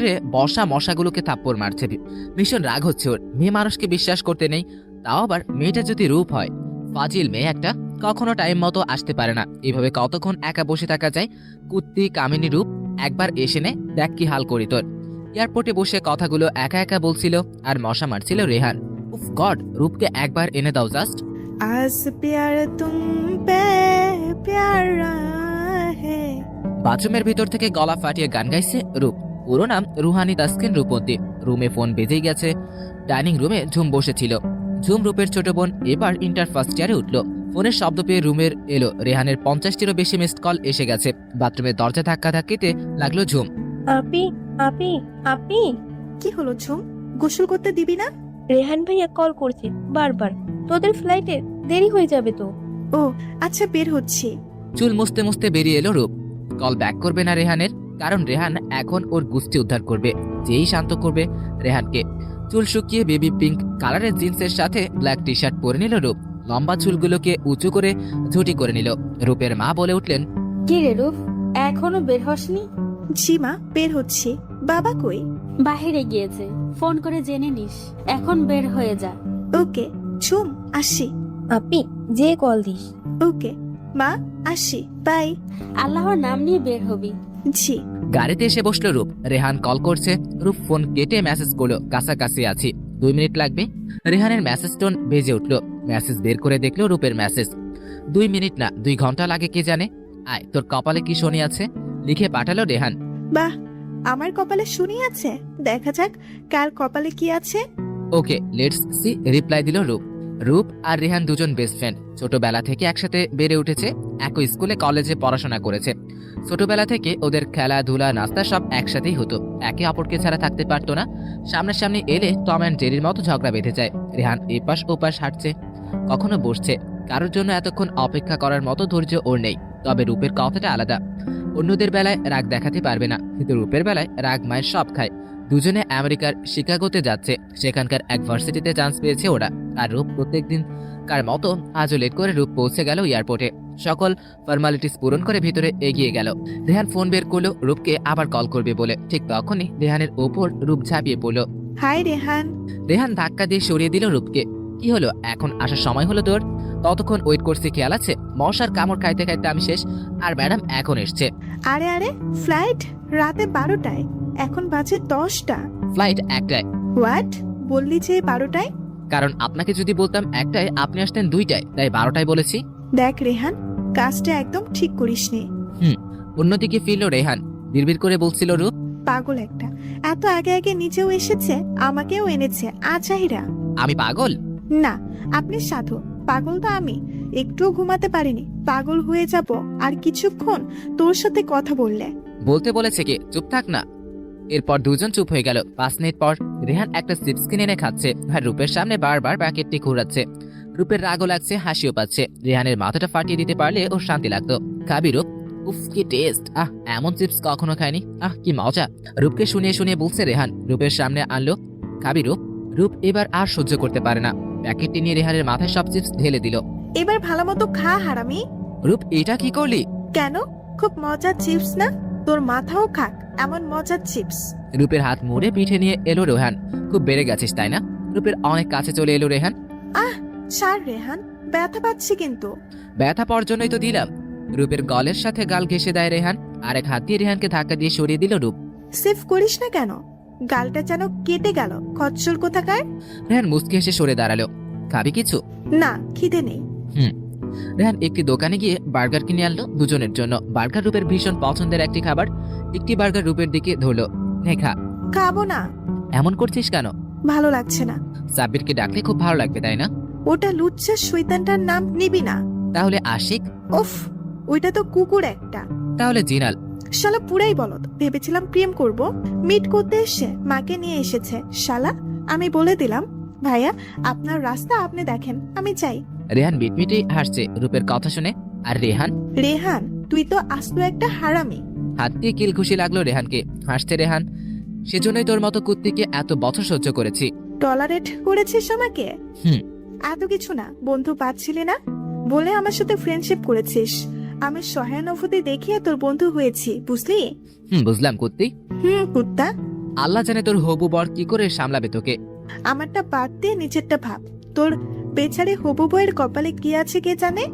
রে বসা মশাগুলোকে থাপ্পড় মারছে। ভীষণ রাগ হচ্ছে ওর। মেয়ে মানুষকে বিশ্বাস করতে নেই, তাও আবার মেয়েটা যদি রূপ হয়। ফাজিল মেয়ে একটা, কখনো টাইম মতো আসতে পারে না। এভাবে কতক্ষণ একা বসে থাকা যায়? কুত্তি কামিনী রূপ, একবার এসে নে, দেখ কি হাল করি তোর। এয়ারপোর্টে বসে কথাগুলো একা একা বলছিল আর মশা মারছিল রেহান। উফ গড, রূপকে একবার এনে দাও জাস্ট। आज प्यार तुम पे प्यारा है। বাথরুমের ভিতর থেকে গলা ফাটিয়ে গান গাইছে রূপ। পুরো নাম রুহানি তাসকিন রূপন্তী। রুমে ফোন বেজেই গেছে। ডাইনিং রুমে ঝুম বসেছিল। ঝুম রূপের ছোট বোন, এবার ইন্টার ফার্স্ট ইয়ারে উঠল। ফোনের শব্দ পেয়ে রুমের এলো। রেহানের 50টিরও বেশি মিসড কল এসে গেছে। বাথরুমের দরজা ধাক্কা ধাক্কিতে লাগলো ঝুম। আপি আপি আপি, কি হলো ঝুম, গোসল করতে দিবি না? রেহান ভাইয়া কল করছে বারবার, তোদের ফ্লাইটে দেরি হয়ে যাবে তো। ও আচ্ছা, বের হচ্ছি। চুল মুছতে মুছতে বেরিয়ে এলো রূপ। কল ব্যাক করবে না রেহানের, কারণ রেহান এখন ওর গুষ্টি উদ্ধার করবে। যেই শান্ত করবে রেহানকে। চুল শুকিয়ে বেবি পিঙ্ক কালারের জিন্সের সাথে ব্ল্যাক টি শার্ট পরে নিল রূপ। লম্বা চুলগুলোকে উঁচু করে ঝুটি করে নিল। রূপের মা বলে উঠলেন, কি রে রূপ, এখনো বের হসনি? জি মা, বের হচ্ছি। বাবা কই? বাহিরে গিয়েছে, ফোন করে জেনে নিস। এখন বের হয়ে যা। ওকে ঝুম, আসি। আপি যে কল দিস। ওকে মা, আসি, বাই। আল্লাহর নাম নিয়ে বের হবি। জি। গাড়িতে এসে বসলো রূপ। রেহান কল করছে। রূপ ফোন কেটে মেসেজ করলো, কাছাকাছি আছি, 2 মিনিট লাগবে। রেহানের মেসেজ টোন বেজে উঠলো। মেসেজ বের করে দেখলো রূপের মেসেজ। 2 মিনিট না 2 ঘন্টা লাগে কে জানে। আয়, তোর কপালে কি শনি আছে, লিখে পাঠালো রেহান। বাহ, আমার কপালে শুনি আছে, দেখা যাক কার কপালে কি আছে। ওকে লেটস সি, রিপ্লাই দিল রূপ। রূপ আর রেহান দুজন বেস্ট ফ্রেন্ড। ছোটবেলা থেকে একসাথে বেড়ে উঠেছে। একই স্কুলে কলেজে পড়াশোনা করেছে। ছোটবেলা থেকে ওদের খেলাধুলা নাস্তা সব একসাথেই হতো। একে অপরকে ছাড়া থাকতে পারতো না। সামনাসামনি এলে টম অ্যান্ড জেরির মতো ঝগড়া বেঁধে যায়। রেহান এপাশ ওপাশ হাঁটছে, কখনো বসছে। কারোর জন্য এতক্ষণ অপেক্ষা করার মতো ধৈর্য ওর নেই। তবে রূপের কথাটা আলাদা। অন্যদের বেলায় রাগ দেখাতে পারবে না, কিন্তু রূপের বেলায় রাগ মায়ের সব খায়। দুজনে আমেরিকার শিকাগোতে যাচ্ছে। সেখানকার এক ভার্সিটিতে চান্স পেয়েছে ওরা। আর রূপ প্রত্যেকদিন কার মতো আজও লেট করে রূপ পৌঁছে গেল এয়ারপোর্টে। সকল ফর্মালিটিস পূরণ করে ভিতরে এগিয়ে গেল। রেহান ফোন বের করলো রূপকে আবার কল করবে বলে। ঠিক তখনই রেহানের ওপর রূপ ঝাঁপিয়ে পড়ল। হাই রেহান। রেহান ধাক্কা দিয়ে সরিয়ে দিল রূপকে। কি হলো, এখন আসার সময় হলো তোর? ততক্ষণ ওয়েট করছি, খেয়াল আছে? মশার কামড় খাইতে খাইতে আমি শেষ, আর ম্যাডাম এখন এসছে। আরে আরে, ফ্লাইট রাতে 12টায়, এখন বাজে 10টা। ফ্লাইট 1টায়। হোয়াট, বললি যে 12টায়? কারণ আপনাকে যদি বলতাম 1টায়, আপনি আসতেন 2টায়, তাই 12টায় বলেছি। দেখ রেহান, কাজটা একদম ঠিক করিসনি। অন্যদিকে ফিরল রেহান। বিড়বিড় করে বলছিল রূপ, পাগল একটা, এত আগে আগে নিচেও এসেছে, আমাকেও এনেছে আচাহিরা। আমি পাগল? না, আপনি সাধু, পাগল তো আমি। একটুও ঘুমাতে পারিনি, পাগল হয়ে যাব আর কিছুক্ষণ তোর সাথে কথা বললে। বলতে বলেছে কে? চুপ থাক না। এরপর দুজন চুপ হয়ে গেল। 5 মিনিট পর রেহান একটা চিপস কিনে এনে খাচ্ছে আর রূপের সামনে বারবার প্যাকেটটি ঘোরাচ্ছে। রূপের রাগও লাগছে, হাসিও পাচ্ছে। রেহানের মাথাটা ফাটিয়ে দিতে পারলে ওর শান্তি লাগতো। খাবি রূপ? উফ কি টেস্ট! এমন চিপস কখনো খায়নি। কি মজা! রূপকে শুনিয়ে শুনিয়ে বলছে রেহান। রূপের সামনে আনলো। খাবি রূপ? রূপ এবার আর সহ্য করতে পারে না। প্যাকেটটি নিয়ে রেহানের মাথায় সব চিপস ঢেলে দিল। এবার ভালো মতো খা হারামি। রূপ এটা কি করলি? কেন, খুব মজার চিপস না? তোর মাথাও খাক এমন মজার চিপস। রূপের হাত মুড়ে পিঠে নিয়ে এলো রেহান। খুব বেড়ে গেছিস তাই না? রূপের অনেক কাছে চলে এলো রেহান। ছাড় রেহান, ব্যথা পাচ্ছি কিন্তু। ব্যথা পাওয়ার জন্যই তো দিলাম। রূপের গলের সাথে গাল ঘেঁষে দেয় রেহান। আরেক হাত দিয়ে রেহানকে ধাক্কা দিয়ে সরিয়ে দিল রূপ। সেভ করিস না কেন? গালটা যেন কেটে গেল, খচ্চর কোথাকার। রেহান মুচকি হেসে সরে দাঁড়ালো। খাবি কিছু? না, খিদে নেই। রেহান একটি দোকানে গিয়ে বার্গার কিনে আনলো দুজনের জন্য। বার্গার রূপের ভীষণ পছন্দের একটি খাবার। একটি বার্গার রূপের দিকে ধরলো। নে খা। খাবো না। এমন করছিস কেন? ভালো লাগছে না। সাব্বিরকে ডাকলে খুব ভালো লাগবে তাই না? ওটা লুচ্চা শয়তানটার নাম নিবি না। তাহলে আশিক? উফ, ওইটা তো কুকুর একটা। তাহলে জিনাল? শালা পুরাই বলদ। ভেবেছিলাম প্রেম করব, মিট করতে এসে মাকে নিয়ে এসেছে শালা। আমি বলে দিলাম, ভাইয়া আপনার রাস্তা আপনি দেখেন, আমি চাই। রেহান মিটমিটে হাসছে রূপের কথা শুনে। আর রেহান? রেহান, তুই তো আস্ত একটা হারামি। হাত দিয়ে কিল খুশি লাগলো রেহানকে। হাসছে রেহান। সেজন্যই তোর মতো কুত্তিকে এত বছর সহ্য করেছি। টলারেট করেছিস আমাকে? এত কিছু না, বন্ধু পাচ্ছিলি না বলে আমার সাথে ফ্রেন্ডশিপ করেছিস। আমি সহানুভূতি দেখিয়ে তোর বন্ধু হয়েছি, বুঝলি? বুঝলাম কুত্তি। কুত্তা। আল্লাহ জানে তোর হবু বর কি করে সামলাবে তোকে। আমারটা বাদ দিয়ে নিচেরটা ভাব। তোর বেচারে হবু বইয়ের কপালে কি আছে কে জানে।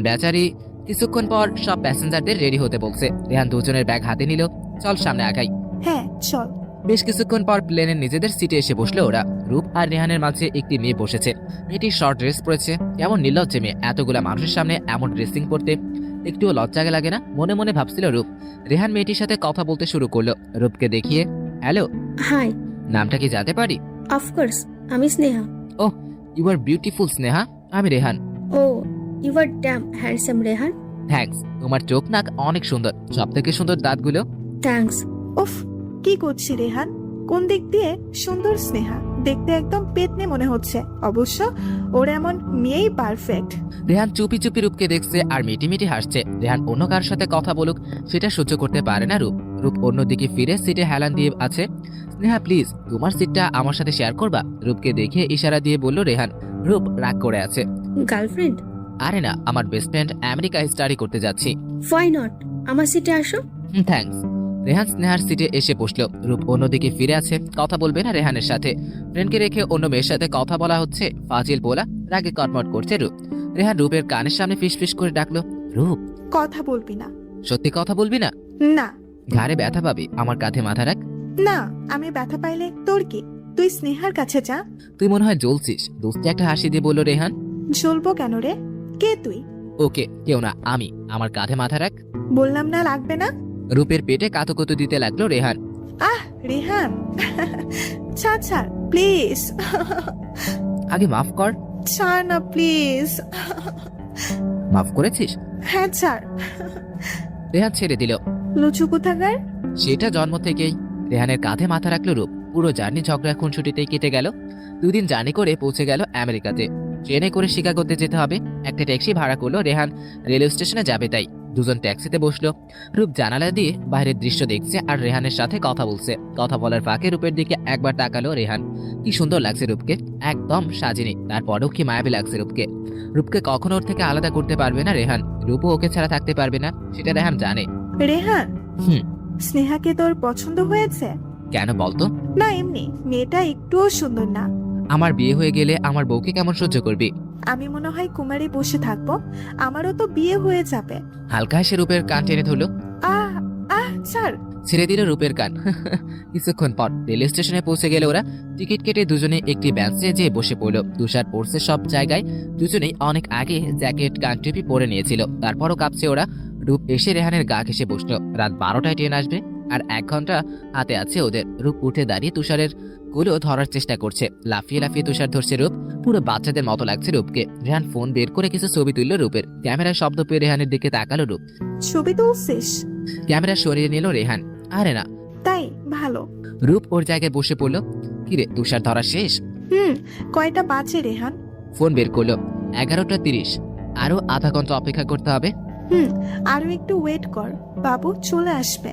বেচারি। কিছুক্ষণ পর সব প্যাসেঞ্জারদের রেডি হতে বলছে। রেহান দুজনের ব্যাগ হাতে নিল। চল সামনে আগাই। হ্যাঁ চল। বেশ কিছুক্ষণ পর প্লেনের নিজেদের সিটে এসে বসলো ওরা। রূপ আর রেহানের মাঝে একটি মেয়ে বসেছে। মেয়েটি শর্ট ড্রেস পরেছে। কেমন নির্লজ্জে মেয়ে, এতগুলা মানুষের সামনে এমন ড্রেসিং পরতে একটুও লজ্জা লাগে না, মনে মনে ভাবছিল রূপ। রেহান মেয়েটির সাথে কথা বলতে শুরু করলো রূপকে দেখিয়ে। হ্যালো, হাই, নামটা কি জানতে পারি? অফকোর্স আমি Sneha. You are beautiful Sneha. আমি Rehan. Oh, you are damn handsome Rehan. Thanks. তোমার চোখ নাক অনেক সুন্দর, সব থেকে সুন্দর দাঁতগুলো। থ্যাঙ্কস। উফ, কি করছি রেহান? কোন দিক দিয়ে সুন্দর স্নেহা? দেখতে একদম পেতনি মনে হচ্ছে। অবশ্য ওর এমন মেয়েই পারফেক্ট। রেহান চুপি চুপি রূপকে দেখছে আর মিটি মিটি হাসছে। রেহান অন্য কার সাথে কথা বলুক সেটা সহ্য করতে পারে না রূপ। রূপ অন্যদিকে ফিরে সিটে হেলান দিয়ে আছে। স্নেহা প্লিজ তোমার সিটটা আমার সাথে শেয়ার করবা? রূপকে দেখে ইশারা দিয়ে বলল রেহান। রূপ রাগ করে আছে। গার্লফ্রেন্ড? আরে না, আমার বেস্ট ফ্রেন্ড আমেরিকায় স্টাডি করতে যাচ্ছি। হোয়াই নট, আমার সিটে আসো। থ্যাঙ্কস। রেহান স্নেহার সিটে এসে বসলো। রূপ অন্যদিকে ফিরে আছে, কথা বলবে না রেহানের সাথে। ফ্রেন্ডকে রেখে অন্য মেয়ের সাথে কথা বলা হচ্ছে, ফাজিল বলা। রাগে কটমট করছে রূপ। রেহান রূপের কানের সামনে ফিসফিস করে ডাকলো, রূপ কথা বলবি না? সত্যি কথা বলবি না? না। ঘাড়ে ব্যথা পাবি, আমার কাঁধে মাথা রাখ। না, আমি ব্যথা পাইলে তোর কি? তুই স্নেহার কাছে যা। তুই মনে হয় জ্বলছিস। দোস্তে একটা হাসি দিয়ে বলল রেহান। জ্বলবো কেন রে? কে তুই? ওকে, কেউ না, আমি। আমার কাঁধে মাথা রাখ। বললাম না লাগবে না। রূপের পেটে কাতুকুতু দিতে লাগলো রেহান। আহ রেহান, ছাড় ছাড় প্লিজ। আগে মাফ কর। ছাড় না প্লিজ। মাফ করেছিস? হ্যাঁ ছাড়। রেহান ছেড়ে দিল। লুচু কোথাকার। সেটা জন্ম থেকেই। রেহানের কাঁধে মাথা রাখলো রূপ। পুরো জার্নি ঝগড়া খুনসুটিতেই কেটে গেল। 2 দিন জার্নি করে পৌঁছে গেল আমেরিকাতে। ট্রেনে করে শিকাগোতে যেতে হবে। একটা ট্যাক্সি ভাড়া করলো রেহান। রেলওয়ে স্টেশনে যাবে তাই দুজন ট্যাক্সিতে বসলো। রূপ জানালা দিয়ে বাইরের দৃশ্য দেখছে আর রেহানের সাথে কথা বলছে। কথা বলার ফাঁকে রূপের দিকে একবার তাকালো রেহান। কি সুন্দর লাগছে রূপকে, একদম সাজিনি। তারপরেও কি মায়াবী লাগছে রূপকে। রূপকে কখনো ওর থেকে আলাদা করতে পারবে না রেহান। রূপও ওকে ছাড়া থাকতে পারবে না, সেটা রেহান জানে। রেহান, হুম। স্নেহাকে তোর পছন্দ হয়েছে? কেন বলতো? না এমনি, মেয়েটা একটুও সুন্দর না। আমার বিয়ে হয়ে গেলে আমার বউকে কেমন সহ্য করবি? আমি মনে হয় কুমারী বসে থাকবো। আমারও তো বিয়ে হয়ে যাবে। হালকা হেসে রূপের কান টেনে ধরলো। আহ আহ ছাড়। ছেড়ে দিল রূপের কান। কিছুক্ষণ পর রেল স্টেশনে পৌঁছে গেল ওরা। টিকিট কেটে দুজনে একটি বেঞ্চে যেয়ে বসে পড়ল। তুষার পড়ছে সব জায়গায়। দুজনেই অনেক আগে জ্যাকেট কান টুপি পরে নিয়েছিল, তারপরও কাঁপছে ওরা। রূপ এসে রেহানের গা ঘেসে বসলো। রাত 12টায় ট্রেন আসবে আর 1 ঘন্টা হাতে আছে ওদের। রূপ উঠে দাঁড়িয়ে তুষারের গুলো ধরার চেষ্টা করছে। লাফিয়ে লাফিয়ে তুষার ধরছে রূপ। পুরো বাচ্চাদের মতো লাগছে রূপকে। রেহান ফোন বের করে কিছু ছবি তুললো রূপের। ক্যামেরার শব্দ পেয়ে রেহানের দিকে তাকালো রূপ। ছবি তুলছিস? ক্যামেরা সরিয়ে নিল রেহান। আরে না। তাই ভালো। রূপ ওর জায়গায় বসে পড়লো। কিরে, তুষার ধরা শেষ? কয়টা বাজে রেহান? ফোন বের করলো। 11:30। আরো আধা ঘন্টা অপেক্ষা করতে হবে। আরো একটু ওয়েট কর, বাবু চলে আসবে।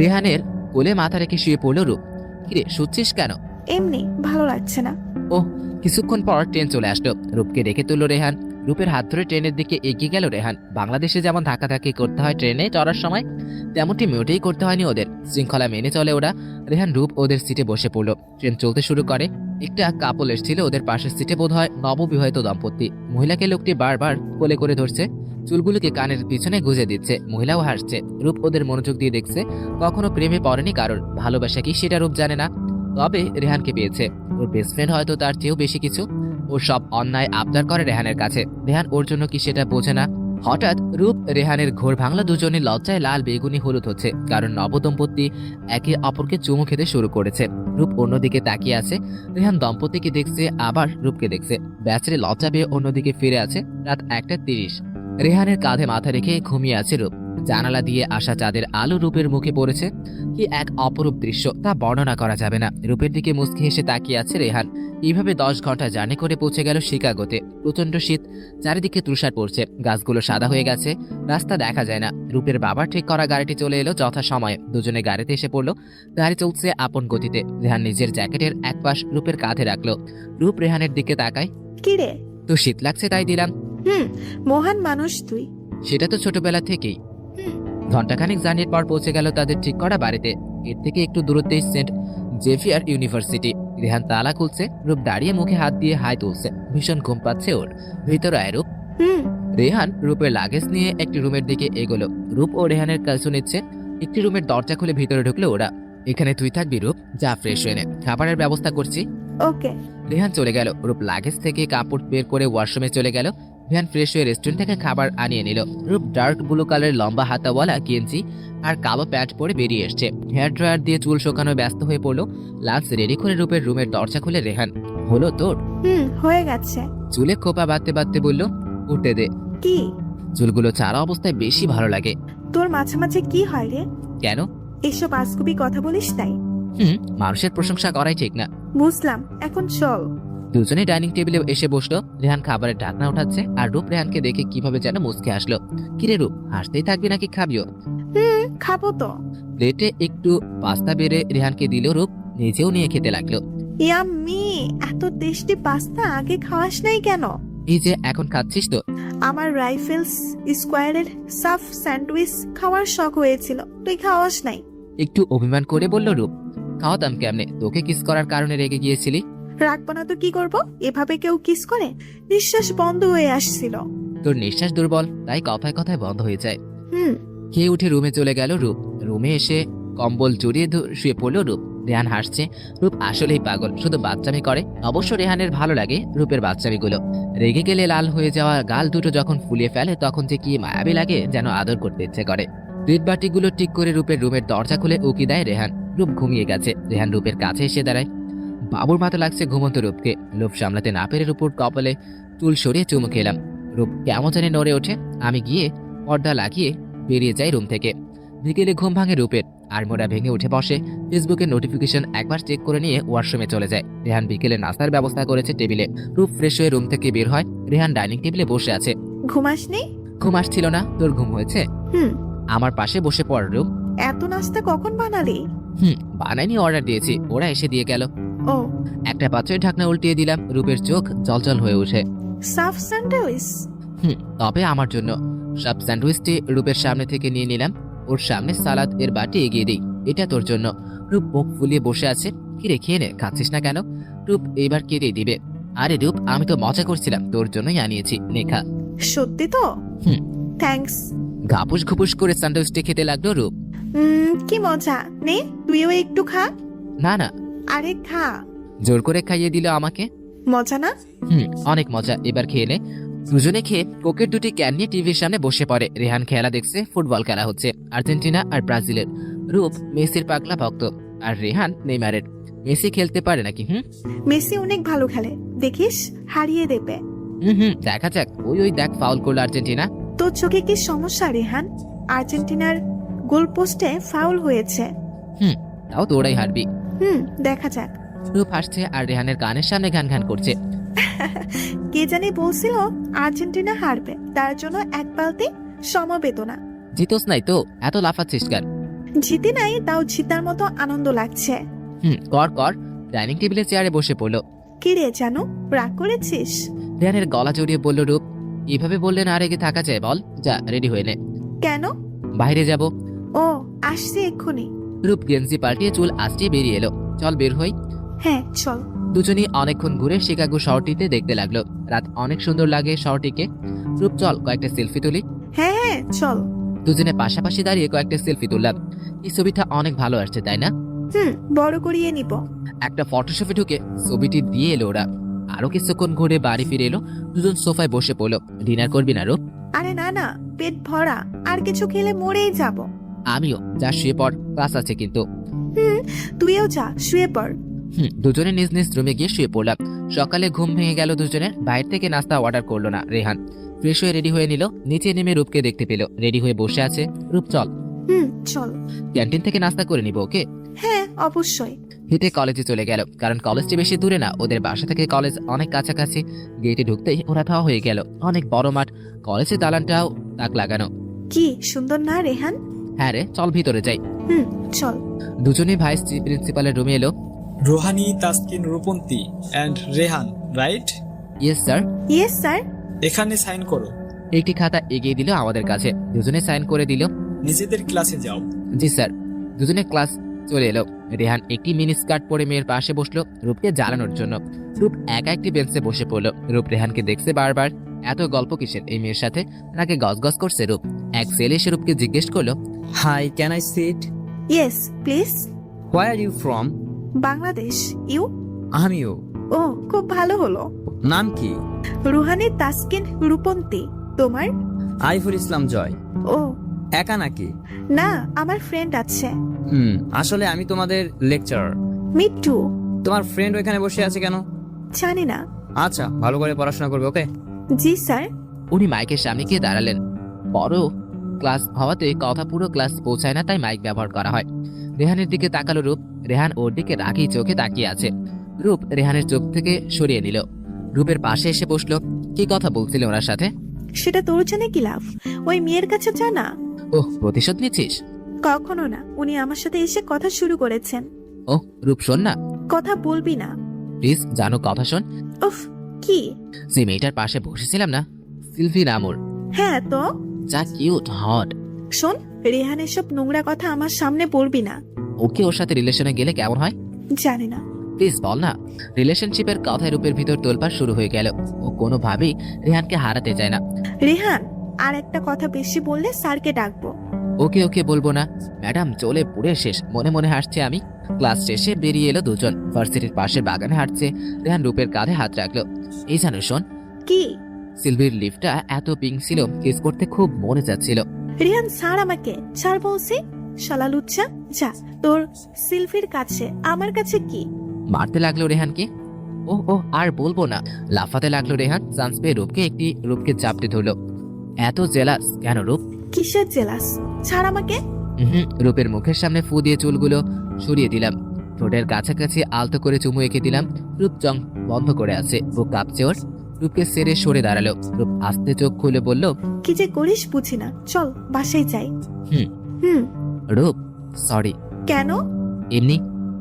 রেহানের কোলে মাথা রেখে শুয়ে পড়লো রূপ। কিরে, শুচ্ছিস কেন? এমনি ভালো লাগছে না। কিছুক্ষণ পর ট্রেন চলে আসলো। রূপকে ডেকে তুললো রেহান। রূপের হাত ধরে ট্রেনের দিকে এগিয়ে গেল রেহান। বাংলাদেশে যেমন ধাক্কাধাক্কি করতে হয় ট্রেনে চড়ার সময়, তেমনটি মোটেই করতে হয়নি ওদের। শৃঙ্খলা মেনে চলে ওরা। রেহান রূপ ওদের সিটে বসে পড়লো। ট্রেন চলতে শুরু করে। একটা কাপল এসেছিল ওদের পাশের সিটে, বোধহয় নববিবাহিত দম্পতি। মহিলাকে লোকটি বারবার কোলে করে ধরছে, চুলগুলোকে কানের পিছনে গুজে দিচ্ছে। মহিলাও হাসছে। রূপ ওদের মনোযোগ দিয়ে দেখছে। কখনো প্রেমে পড়েনি কারোর। ভালোবাসা কি সেটা রূপ জানে না, তবে রেহানকে পেয়েছে। ওর বেস্ট ফ্রেন্ড হয়তো তার চেয়েও বেশি কিছু। ওর সব অন্যায় আবদার করে রেহানের কাছে। রেহান ওর জন্য কি সেটা বোঝে না। হঠাৎ রূপ রেহানের ঘোর ভাঙলা। দুজনে লজ্জায় লাল বেগুনি হলুদ হচ্ছে, কারণ নবদম্পতি একে অপরকে চুমু খেতে শুরু করেছে। রূপ অন্যদিকে তাকিয়ে আছে। রেহান দম্পতিকে দেখছে, আবার রূপকে দেখছে। বেচারে লজ্জা পেয়ে অন্যদিকে ফিরে আছে। রাত 1:30। রেহানের কাঁধে মাথা রেখে ঘুমিয়ে আছে রূপ। জানালা দিয়ে আসা চাঁদের আলো রূপের মুখে পড়েছে। কি এক অপরূপ দৃশ্য, তা বর্ণনা করা যাবে না। রূপের দিকে মুচকি হেসে তাকিয়ে আছে রেহান। এইভাবে 10 ঘন্টা জার্নি করে পৌঁছে গেল শিকাগোতে। প্রচন্ড শীত, চারিদিকে তুষার পড়ছে। গাছগুলো সাদা হয়ে গেছে, রাস্তা দেখা যায় না। রূপের বাবার ঠিক করা গাড়িটি চলে এলো যথা সময়ে। দুজনে গাড়িতে এসে পড়লো। গাড়ি চলছে আপন গতিতে। রেহান নিজের জ্যাকেটের এক পাশ রূপের কাঁধে রাখলো। রূপ রেহানের দিকে তাকায়। কি রে? তো শীত লাগছে তাই দিলাম। মহান মানুষ তুই। সেটা তো ছোটবেলা থেকেই। ঘন্টাখানিক জার্নির পর পৌঁছে গেল তাদের ঠিক করা বাড়িতে। এর থেকে একটু দূরত্বেই সেন্ট জেভিয়ার ইউনিভার্সিটি। রেহান তালা খুলছে, রূপ দাঁড়িয়ে মুখে হাত দিয়ে হাই তুলছে। ভীষণ ঘুম পাচ্ছে ওর। ভিতরে আয় রূপ। হুম। রেহান রূপের লাগেজ নিয়ে একটি রুমের দিকে এগোলো। রূপ ও রেহানের কাছে নিচ্ছে। একটি রুমের দরজা খুলে ভিতরে ঢুকলো ওরা। এখানে তুই থাকবি রূপ, যা ফ্রেশ হয়ে নে, খাবারের ব্যবস্থা করছি। ওকে। রেহান চলে গেল। রূপ লাগেজ থেকে কাপড় বের করে ওয়াশরুমে চলে গেল। রেহান ফ্রেশ হয়ে রেস্টুরেন্ট থেকে খাবার আনিয়ে নিল। রূপ ডার্ক ব্লু কালারের লম্বা হাতাওয়ালা গেঞ্জি আর কালো প্যান্ট পরে বেরিয়ে এসছে। হেয়ার ড্রায়ার দিয়ে চুল শোকানো ব্যস্ত হয়ে পড়লো। লাঞ্চ রেডি করে রূপের রুমের দরজা খুলে রেহান, হলো তোর? হয়ে গেছে। চুলে খোপা বাঁধতে বাঁধতে বলল, উঠে দে। কি? চুলগুলো চারা অবস্থায় বেশি ভালো লাগে। তোর মাঝে মাঝে কি হয় রে? কেন? এসব আজগুবি কথা বলিস তাই? মানুষের প্রশংসা করাই ঠিক না। বুঝলাম, এখন চল। দুজনে ডাইনিং টেবিলে এসে বসলো। রেহান খাবারের ঢাকনা উঠাচ্ছে আর রূপ রেহানকে দেখে কিভাবে যেন মুচকে আসলো। কিরে রূপ, হাসতেই থাকবি নাকি খাবিও? খাবো তো। প্লেটে একটু পাস্তা বেড়ে রেহানকে দিল। রূপ নিজেও নিয়ে খেতে লাগলো। ইয়াম্মি, এত টেস্টি পাস্তা আগে খাওয়াস নাই কেন? এই যে এখন খাচ্ছিস তো। আমার রাইফেলস স্কোয়ারের সাফ স্যান্ডউইচ খাওয়ার শখ হয়েছিল, তুই খাওয়াস নাই। একটু অভিমান করে বলল রূপ, খাওয়াতাম কেমনে? তোকে কিস করার কারণে রেগে গিয়েছিলি। রাখবো না তো কি করব? এভাবে কেউ কিস করে? নিঃশ্বাস বন্ধ হয়ে আসছিল। তোর নিঃশ্বাস দুর্বল, তাই কথায় কথায় বন্ধ হয়ে যায়। হুম। খেয়ে উঠে রুমে চলে গেল রূপ। রুমে এসে কম্বল জড়িয়ে শুয়ে পড়ল রূপ। রেহান হাসছে। রূপ আসলেই পাগল, শুধু বাচ্চামি করে। অবশ্য রেহানের ভালো লাগে রূপের বাচ্চামিগুলো। রেগে গেলে লাল হয়ে যাওয়া গাল দুটো যখন ফুলিয়ে ফেলে তখন যে কি মায়াবী লাগে, যেন আদর করতে ইচ্ছে করে। প্লেট বাটিগুলো ঠিক করে রূপের রুমের দরজা খুলে উকি দেয় রেহান। রূপ ঘুমিয়ে গেছে। রেহান রূপের কাছে এসে দাঁড়ায়। বাবুর মতো লাগছে ঘুমন্ত রূপকে। লোভ সামলাতে না পেরে রূপর কপালে চুল সরিয়ে চুমু খেলাম। রূপ কেমন জানি নড়ে ওঠে। আমি গিয়ে পর্দা লাগিয়ে বেরিয়ে যাই রুম থেকে। বিকেলে ঘুম ভাঙে রূপের। আড়মোড়া ভেঙে উঠে বসে। ফেসবুকের নোটিফিকেশন একবার চেক করে নিয়ে ওয়াশরুমে চলে যায়। রেহান বিকেলে নাস্তার ব্যবস্থা করেছে টেবিলে। রূপ ফ্রেশ হয়ে রুম থেকে বের হয়। রেহান ডাইনিং টেবিলে বসে আছে। ঘুমাসনি? ঘুম আসছিল না। তোর ঘুম হয়েছে? আমার পাশে বসে পড় রূপ। এত নাস্তা কখন বানালি? বানাইনি, অর্ডার দিয়েছি, ওরা এসে দিয়ে গেল। ও। একটা পাত্রের ঢাকনা উল্টিয়ে দিলাম। রূপের চোখ জলজল হয়ে ওঠে। সাফ স্যান্ডউইচ? তবে আমার জন্য। সব স্যান্ডউইচটি রূপের সামনে থেকে নিয়ে নিলাম। ওর সামনে সালাদ এর বাটি এগিয়ে দিই। এটা তোর জন্য। রূপ মুখ ফুলিয়ে বসে আছে। কিরে খেয়ে নে, খাচ্ছিস না কেন? রূপ এইবার কেটেই দিবে। আরে রূপ, আমি তো মজা করছিলাম, তোর জন্যই আনিয়েছি, নে খা। সত্যি তো? থ্যাঙ্কস। ঘাপুস ঘুপুস করে স্যান্ডউইচটি খেতে লাগলো রূপ। কি মজা, নে তুইও একটু খা। না না। আরে খা। জোর করে খাইয়ে দিল আমাকে। মজা না? অনেক মজা, এবার খেয়ে নে। দুজনে খেয়ে কোকের দুটি ক্যান নিয়ে টিভির সামনে বসে পড়ে। রেহান খেলা দেখছে। ফুটবল খেলা হচ্ছে আর্জেন্টিনা আর ব্রাজিলের। রূপ মেসির পাগলা ভক্ত আর রেহান নেইমারের। মেসি খেলতে পারে নাকি? মেসি অনেক ভালো খেলে, দেখিস হারিয়ে দেবে। দেখা যাক। ওই দেখ, ফাউল করলো আর্জেন্টিনা। তোর চোখে কি সমস্যা রেহান? আর্জেন্টিনার গোল পোস্টে ফাউল হয়েছে। তাও তো ওরাই হারবি। দেখা যাক। রূপ হাসছে আর রেহানের কানের সামনে ঘ্যান ঘ্যান করছে। কে জানি বলছিল আর্জেন্টিনা হারবে, তার জন্য এক বালতি সমবেদনা। জিতোস নাই তো, এত লাফাচ্ছিস কেন? জিতে নাই, তাও জিতার মতো আনন্দ লাগছে। কর কর। ডাইনিং টেবিলে চেয়ারে বসে পড়লো। কি রে জানু, রাগ করেছিস? রেহানের গলা জড়িয়ে বলল রূপ, এভাবে বললে না রেগে থাকা যায় বল? যা রেডি হয়ে নে। কেন? বাইরে যাব। ও, আসছি এক্ষুনি। রূপ গেঞ্জি পাল্টিয়ে চুল আঁচড়িয়ে বেরিয়ে এলো। চল বের হই। হ্যাঁ চল। দুজনই অনেকক্ষণ ঘুরে শিকাগো শহরটিতে দেখতে লাগলো। রাত অনেক সুন্দর লাগে শহরটিকে। রূপ চল কয়েকটা সেলফি তুলি। হ্যাঁ চল। দুজনে পাশাপাশি দাঁড়িয়ে কয়েকটা সেলফি তুললাম। এই ছবিটা অনেক ভালো আসছে, তাই না? বড় করিয়ে নিব। একটা ফটোশপে ঢুকে ছবিটি দিয়ে এলো ওরা। আরো কিছুক্ষণ ঘুরে বাড়ি ফিরে এলো। দুজন সোফায় বসে পড়লো। ডিনার করবি না রূপ? আরে না না, পেট ভরা, আর কিছু খেলে মরেই যাব। আমিও। যা শুয়ে পড়, ক্লাস আছে কিন্তু। তুইও যা, শুয়ে পড়। দুজনে নিজ নিজ রুমে গিয়ে শুয়ে পড়লাম। সকালে ঘুম ভেঙে গেল দুজনের। বাইরে থেকে নাস্তা অর্ডার করলো না রেহান। ফ্রেশ হয়ে রেডি হয়ে নিল। নিচে নেমে রূপকে দেখতে পেল রেডি হয়ে বসে আছে। রূপ চল। চল। ক্যান্টিন থেকে নাস্তা করে নিব, ওকে? হ্যাঁ অবশ্যই। হেঁটে কলেজে চলে গেল, কারণ কলেজটি বেশি দূরে না। ওদের বাসা থেকে কলেজ অনেক কাছাকাছি। গেটে ঢুকতেই ওরা থাওয়া হয়ে গেল। অনেক বড় মাঠ, কলেজের দালানটাও তাক লাগানো। কি সুন্দর না রেহান? হ্যাঁ রে, চল ভিতরে যাই। চল। দুজনে ভাইস প্রিন্সিপালের রুমে এলো। Rohani, Taskin, Rupanti and Rehan, right? Yes sir. Yes sir. এখানে সাইন করো। একটি খাতা এগিয়ে দিল আমাদের কাছে। দুজনে সাইন করে দিল। নিজেদের ক্লাসে যাও। জি স্যার। দুজনে ক্লাস চলে এলো। রেহান একটি মিনি স্কার্ট পরে মেয়ের পাশে বসলো রূপকে জ্বালানোর জন্য। রূপ একা একটি বেঞ্চে বসে পড়লো। রূপ রেহানকে দেখছে বারবার। এত গল্প কিসের এই মেয়ের সাথে? নাকি গজগজ করছে রূপ। এক ছেলে এসে রূপকে জিজ্ঞেস করলো, Hi, can I sit? Yes please. Where are you from? Bangladesh. You? আমিও। ও খুব ভালো হলো। নাম কি? রুহানি তাসকিন রূপন্তী। তোমার? আইফুল ইসলাম জয়। ও একা নাকি? না, আমার ফ্রেন্ড আছে। আসলে আমি তোমাদের লেকচারার। Me two. তোমার ফ্রেন্ড ওইখানে বসে আছে কেন? জানি না। আচ্ছা, ভালো করে পড়াশোনা করবে, ওকে? জি স্যার। উনি মাইকের সামনে গিয়ে দাঁড়ালেন। বড় ক্লাস হওয়াতে কথা পুরো ক্লাস পৌঁছায় না, তাই মাইক ব্যবহার করা হয়। রেহানের দিকে তাকালো রূপ। রেহান ওর দিকে রাগী চোখে তাকিয়ে আছে। রূপ রেহানের চোখ থেকে সরিয়ে নিল। রূপের পাশে এসে বসলো। কি কথা বলছিল ওনার সাথে? সেটা তোর জানে কি লাভ? ওই মেয়ের কাছে জানা? ওহ, প্রতিশোধ নিচ্ছিস? কখনো না। উনি আমার সাথে এসে কথা শুরু করেছেন। ওহ রূপ, শোন না কথা বলবি না প্লিজ। জানো, কথা শোন। উফ। কি? যে মেয়েটার পাশে বসেছিলাম না, সিলভি নামুর, হ্যাঁ তো। যা কিউট, হট। শোন, রেহান এসব নোংরা কথা আমার সামনে বলবি না। ওকে ওর সাথে রিলেশনে গেলে কেমন হয়? জানি না। প্লিজ বল না। রিলেশনশিপের কথায় রূপের ভিতর তোলপাড় শুরু হয়ে গেল। ও কোনোভাবেই রেহানকে হারাতে চায় না। রেহান, আর একটা কথা বেশি বললে স্যারকে ডাকবো। ওকে ওকে বলবো না ম্যাডাম, চলে পুড়ে শেষ। মনে মনে হাসছে আমি। ক্লাস শেষে বেরিয়ে এলো দুজন। ভার্সিটির পাশের বাগানে হাঁটছে। রেহান রূপের কাঁধে হাত রাখলো। এই জানো শোন, কি? সিলভির লিফটটা এত পিঙ্ক ছিল, কিস করতে খুব মনে যাচ্ছিল। রেহান ছাড় আমাকে, ছাড় বলছি। শালা লুচ্চা, যা তোর সিলফির কাছে। আমার কাছে কি? মারতে লাগলো রেহানকে। ও ও আর বলবো না। লাফাতে লাগলো রেহান। চান্স পেয়ে রূপকে চাপতে ধরলো। এত জেলাস কেন রূপ? কিসের জেলাস? ছাড় আমাকে। রূপের মুখের সামনে ফু দিয়ে চুলগুলো সরিয়ে দিলাম। ঠোঁটের কাছাকাছি আলতো করে চুমু এঁকে দিলাম। রূপ চং বন্ধ করে আছে, বুক কাঁপছে ওর। রূপকে সেরে সরে দাঁড়ালো। রূপ আস্তে চোখ খুলে বলল, কি যে করিস বুঝি না। চল বাসায় যাই। হুম। হুম। রূপ সরি। কেন? এমনি।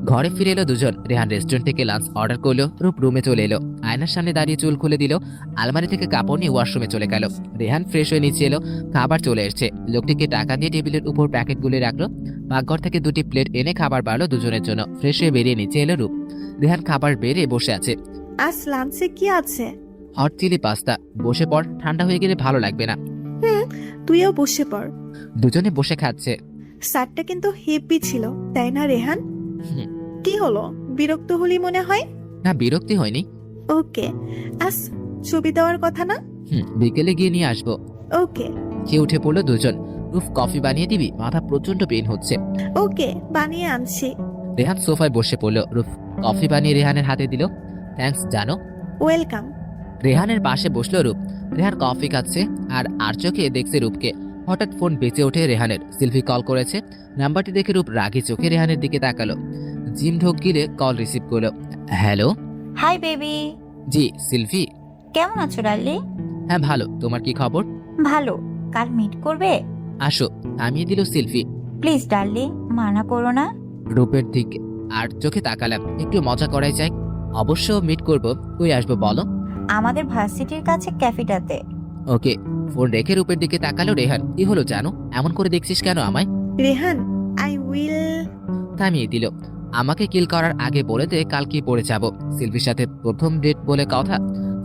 ঘরে ফিরে এলো দুজন। রেহান রেস্টুরেন্ট থেকে লাঞ্চ অর্ডার করলো। রূপ রুমে চলে এলো। আয়নার সামনে দাঁড়িয়ে চুল খুলে দিল। আলমারি থেকে কাপড় নিয়ে ওয়াশরুমে চলে গেল। রেহান ফ্রেশ হয়ে নিচে এলো। খাবার চলে এসছে। লোকটিকে টাকা দিয়ে টেবিলের উপর প্যাকেটগুলি রাখলো। পাকঘর থেকে দুটি প্লেট এনে খাবার বাড়লো দুজনের জন্য। ফ্রেশ হয়ে বেরিয়ে নিচে এলো রূপ। রেহান খাবার বেড়ে বসে আছে। আজ লাঞ্চে কি আছে? Hot chilli pasta. বসে পড়, ঠান্ডা হয়ে গেলে ভালো লাগবে না। তুইও বসে পড়। দুজনে বসে খাচ্ছে। স্যারটা কিন্তু হেভি ছিল, তাই না রেহান? হুম। কি হলো, বিরক্ত হলি মনে হয়? না, বিরক্তি হয়নি। ওকে। আজ ছবি দেওয়ার কথা না? বিকেলে গিয়ে নিয়ে আসবো। ওকে। খেয়ে উঠে পড়লো দুজন। রূপ কফি বানিয়ে দিবি? মাথা প্রচন্ড পেন হচ্ছে। ওকে, বানিয়ে আনছি। রেহান সোফায় বসে পড়লো। রূপ কফি বানিয়ে রেহানের হাতে দিল। থ্যাঙ্কস জানো। ওয়েলকাম। রেহানের পাশে বসলো রূপ। রেহান কফি খাচ্ছে আর চোখে দেখছে রূপকে। হঠাৎ ফোন বেঁচে ওঠে রেহানের। সিলভি কল করেছে। নাম্বারটি দেখে রূপ রাগী চোখে রেহানের দিকে তাকালো। জিম ঢোক গিলে কল রিসিভ করলো। হ্যালো। Hi baby. জি সিলভি। কেমন আছো ডার্লি? হ্যাঁ ভালো, তোমার কি খবর? ভালো। কাল মিট করবে? আসো, থামিয়ে দিল সিলভি। প্লিজ ডার্লি, মানা করো না। রূপের দিকে আর চোখে তাকালাম। একটু মজা করাই যায়। অবশ্য মিট করবো। কই আসবো বলো? আমাদের ভার্সিটির কাছে ক্যাফেটাতে। ওকে। ফোন রেখে রূপের দিকে তাকালো রেহান। কি হলো জানো? এমন করে দেখছিস কেন আমায়? Rehan, I will. থামিয়ে দিল। আমাকে কিল করার আগে বলে দে কাল কি পড়ে যাব। সিলভির সাথে প্রথম ডেট বলে কথা।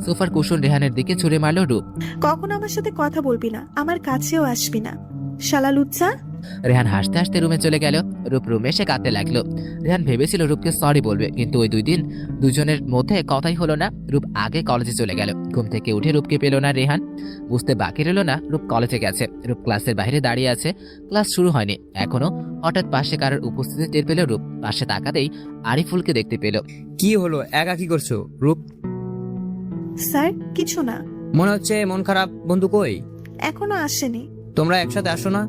সোফার কুশন রেহানের দিকে ছুড়ে মারলো রূপ। কখনো আমার সাথে কথা বলবি না, আমার কাছেও আসবি না, শালা লুচ্চা। রেহান হাসতে হাসতে রুমে চলে গেল। রূপ রুমে এসে কাঁদতে লাগলো। রেহান ভেবেছিল রূপকে সরি বলবে, কিন্তু ওই দুজনের মধ্যে কথাই হলো না। রূপ আগে কলেজে চলে গেল। ঘুম থেকে উঠে রূপকে পেল না রেহান। বুঝতে বাকি রইল না রূপ কলেজে গেছে। রূপ ক্লাসের বাইরে দাঁড়িয়ে আছে। ক্লাস শুরু হয়নি এখনো। হঠাৎ পাশে কারোর উপস্থিতি টের পেল রূপ। পাশে তাকাতেই আরিফুলকে দেখতে পেল। কি হলো, একা কি করছো রূপ? স্যার কিছু না। মনে হচ্ছে মন খারাপ। বন্ধু কই? এখনো আসেনি। তোমরা একসাথে আসো না?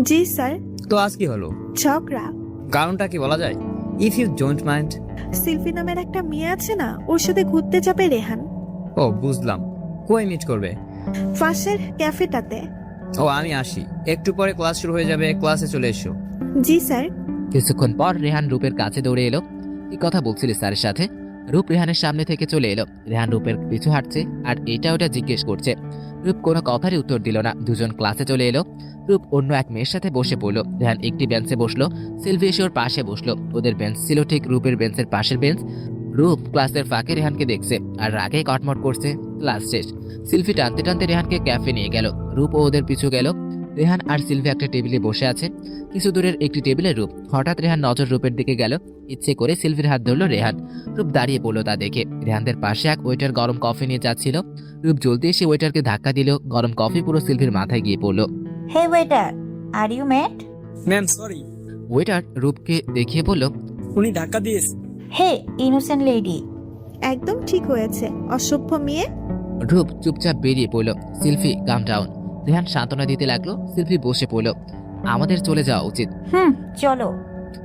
জি স্যার। তো আজ কি হলো? ঝগড়া। কারণটা কি বলা যায়? If you don't mind. Sylvie নামের একটা মেয়ে আছে না, ওর সাথে ঘুরতে যাবে রেহান। ও বুঝলাম। কই মিট করবে? পাশের ক্যাফেটাতে। ও আমি আসি, একটু পরে ক্লাস শুরু হয়ে যাবে, ক্লাসে চলে এসো। জি স্যার। কিছুক্ষণ পর রেহান রূপের কাছে দৌড়ে এলো। কি কথা বলছিলি স্যারের সাথে? রূপ রেহানের সামনে থেকে চলে এলো। রেহান রূপের পিছু হাঁটছে আর এটা ওটা জিজ্ঞেস করছে। রূপ কোনো কথারই উত্তর দিল না। দুজন ক্লাসে চলে এলো। রূপ অন্য এক মেয়ের সাথে বসে পড়লো। রেহান একটি বেঞ্চে বসলো, সিলভি এসে ওর পাশে বসলো। ওদের বেঞ্চ ছিল ঠিক রূপের বেঞ্চের পাশের বেঞ্চ। রূপ ক্লাসের ফাঁকে রেহানকে দেখছে আর রাগে কটমট করছে। ক্লাস শেষ। সিলভি টানতে টানতে রেহানকে ক্যাফে নিয়ে গেল। রূপ ও ওদের পিছু গেল। রেহান আর সিলভি একটা টেবিলে বসে আছে। কিছু দূরের একটি টেবিলে রূপ। হঠাৎ রেহান নজর রূপের দিকে গেল। ইচ্ছে করে সিলভির হাত ধরলো রেহান। রূপ দাঁড়িয়ে পড়লো তা দেখে। রেহানদের পাশে এক ওয়েটার গরম কফি নিয়ে যাচ্ছিল। রূপ জলদি এসে ওয়েটারকে ধাক্কা দিল। গরম কফি পুরো সিলভির মাথায় গিয়ে পড়লো। Hey waiter, are you mad? Ma'am sorry, waiter রূপকে দেখিয়ে বলল, উনি ধাক্কা দিয়েছে। Hey innocent lady. একদম ঠিক হয়েছে, অসভ্য মেয়ে। রূপ চুপচাপ বেরিয়ে পড়লো। সিলভি কাম ডাউন। রেহান সান্ত্বনা দিতে লাগলো। সিলভি বসে পড়লো। আমাদের চলে যাওয়া উচিত। চলো।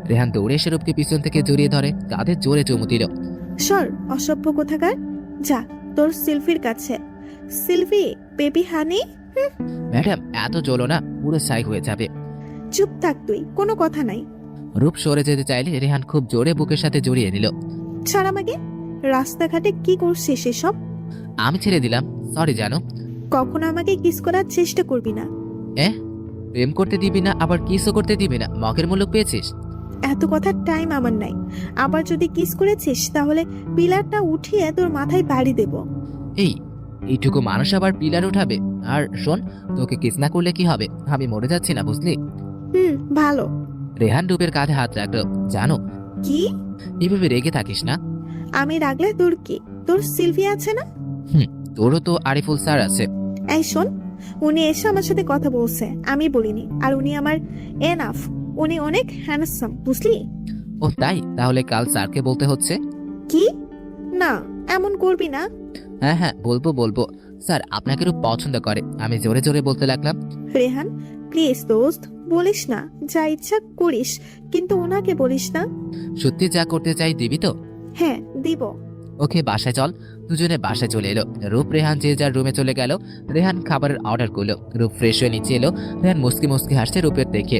রেহান দৌড়ে এসে রূপকে পিছন থেকে জড়িয়ে ধরে, কাঁধে জোরে চুমু দিল। সর, অসভ্য কোথাকার। যা তোর সিলভির কাছে। সিলভি, বেবি হানি। ম্যাডাম এত চলো না, পুরো সাই হয়ে যাবে। চুপ থাক তুই, কোনো কথা নাই। রূপ সরে যেতে চাইলে রেহান খুব জোরে বুকের সাথে জড়িয়ে নিল। ছাড় আমাকে। রাস্তাঘাটে কি করছিস এসব? আমি ছেড়ে দিলাম, সরি জানো। কখনো আমাকে কিস করার চেষ্টা করবি না। প্রেম করতে দিবি না, আবার কিসও করতে দিবি না, মগের মূল্য পেয়েছিস। এত কথার টাইম আমার নাই। আবার যদি কিস করেছিস তাহলে পিলারটা উঠিয়ে তোর মাথায় বাড়ি দেব। এইটুকু মানুষ আবার পিলার উঠাবে? আর শোন, তোকে কিস না করলে কি হবে? আমি মরে যাচ্ছি না, বুঝলি? ভালো। রেহান রূপের কাঁধে হাত রাখলো। জানো, কি? এভাবে রেগে থাকিস না। আমি রাগলে তোর কি? তোর সিলভি আছে না? তোরও তো আরিফুল স্যার আছে। এই শোন, উনি এসে আমার সাথে কথা বলছে, আমি বলিনি। আর উনি আমার এনাফ। উনি অনেক হ্যান্ডসাম, বুঝলি? ও তাই? তাহলে কাল স্যারকে বলতে হচ্ছে। কি? না, এমন করবি না। হ্যাঁ বলবো। স্যার আপনাকে খুব পছন্দ করে। আমি জোরে জোরে বলতে লাগলাম। রেহান প্লিজ দোস্ত, বলিস না। যা ইচ্ছা করিস, কিন্তু ওনাকে বলিস না। সত্যি যা করতে চাই দিবি তো? হ্যাঁ দিব। ওকে, বাসায় চল। দুজনে বাসায় চলে এলো। রূপ রেহান যে যার রুমে চলে গেল। রেহান খাবারের অর্ডার করলো। রূপ ফ্রেশ হয়ে নিচে এলো। রেহান মুসকি মুসকি হাসছে রূপের দেখে।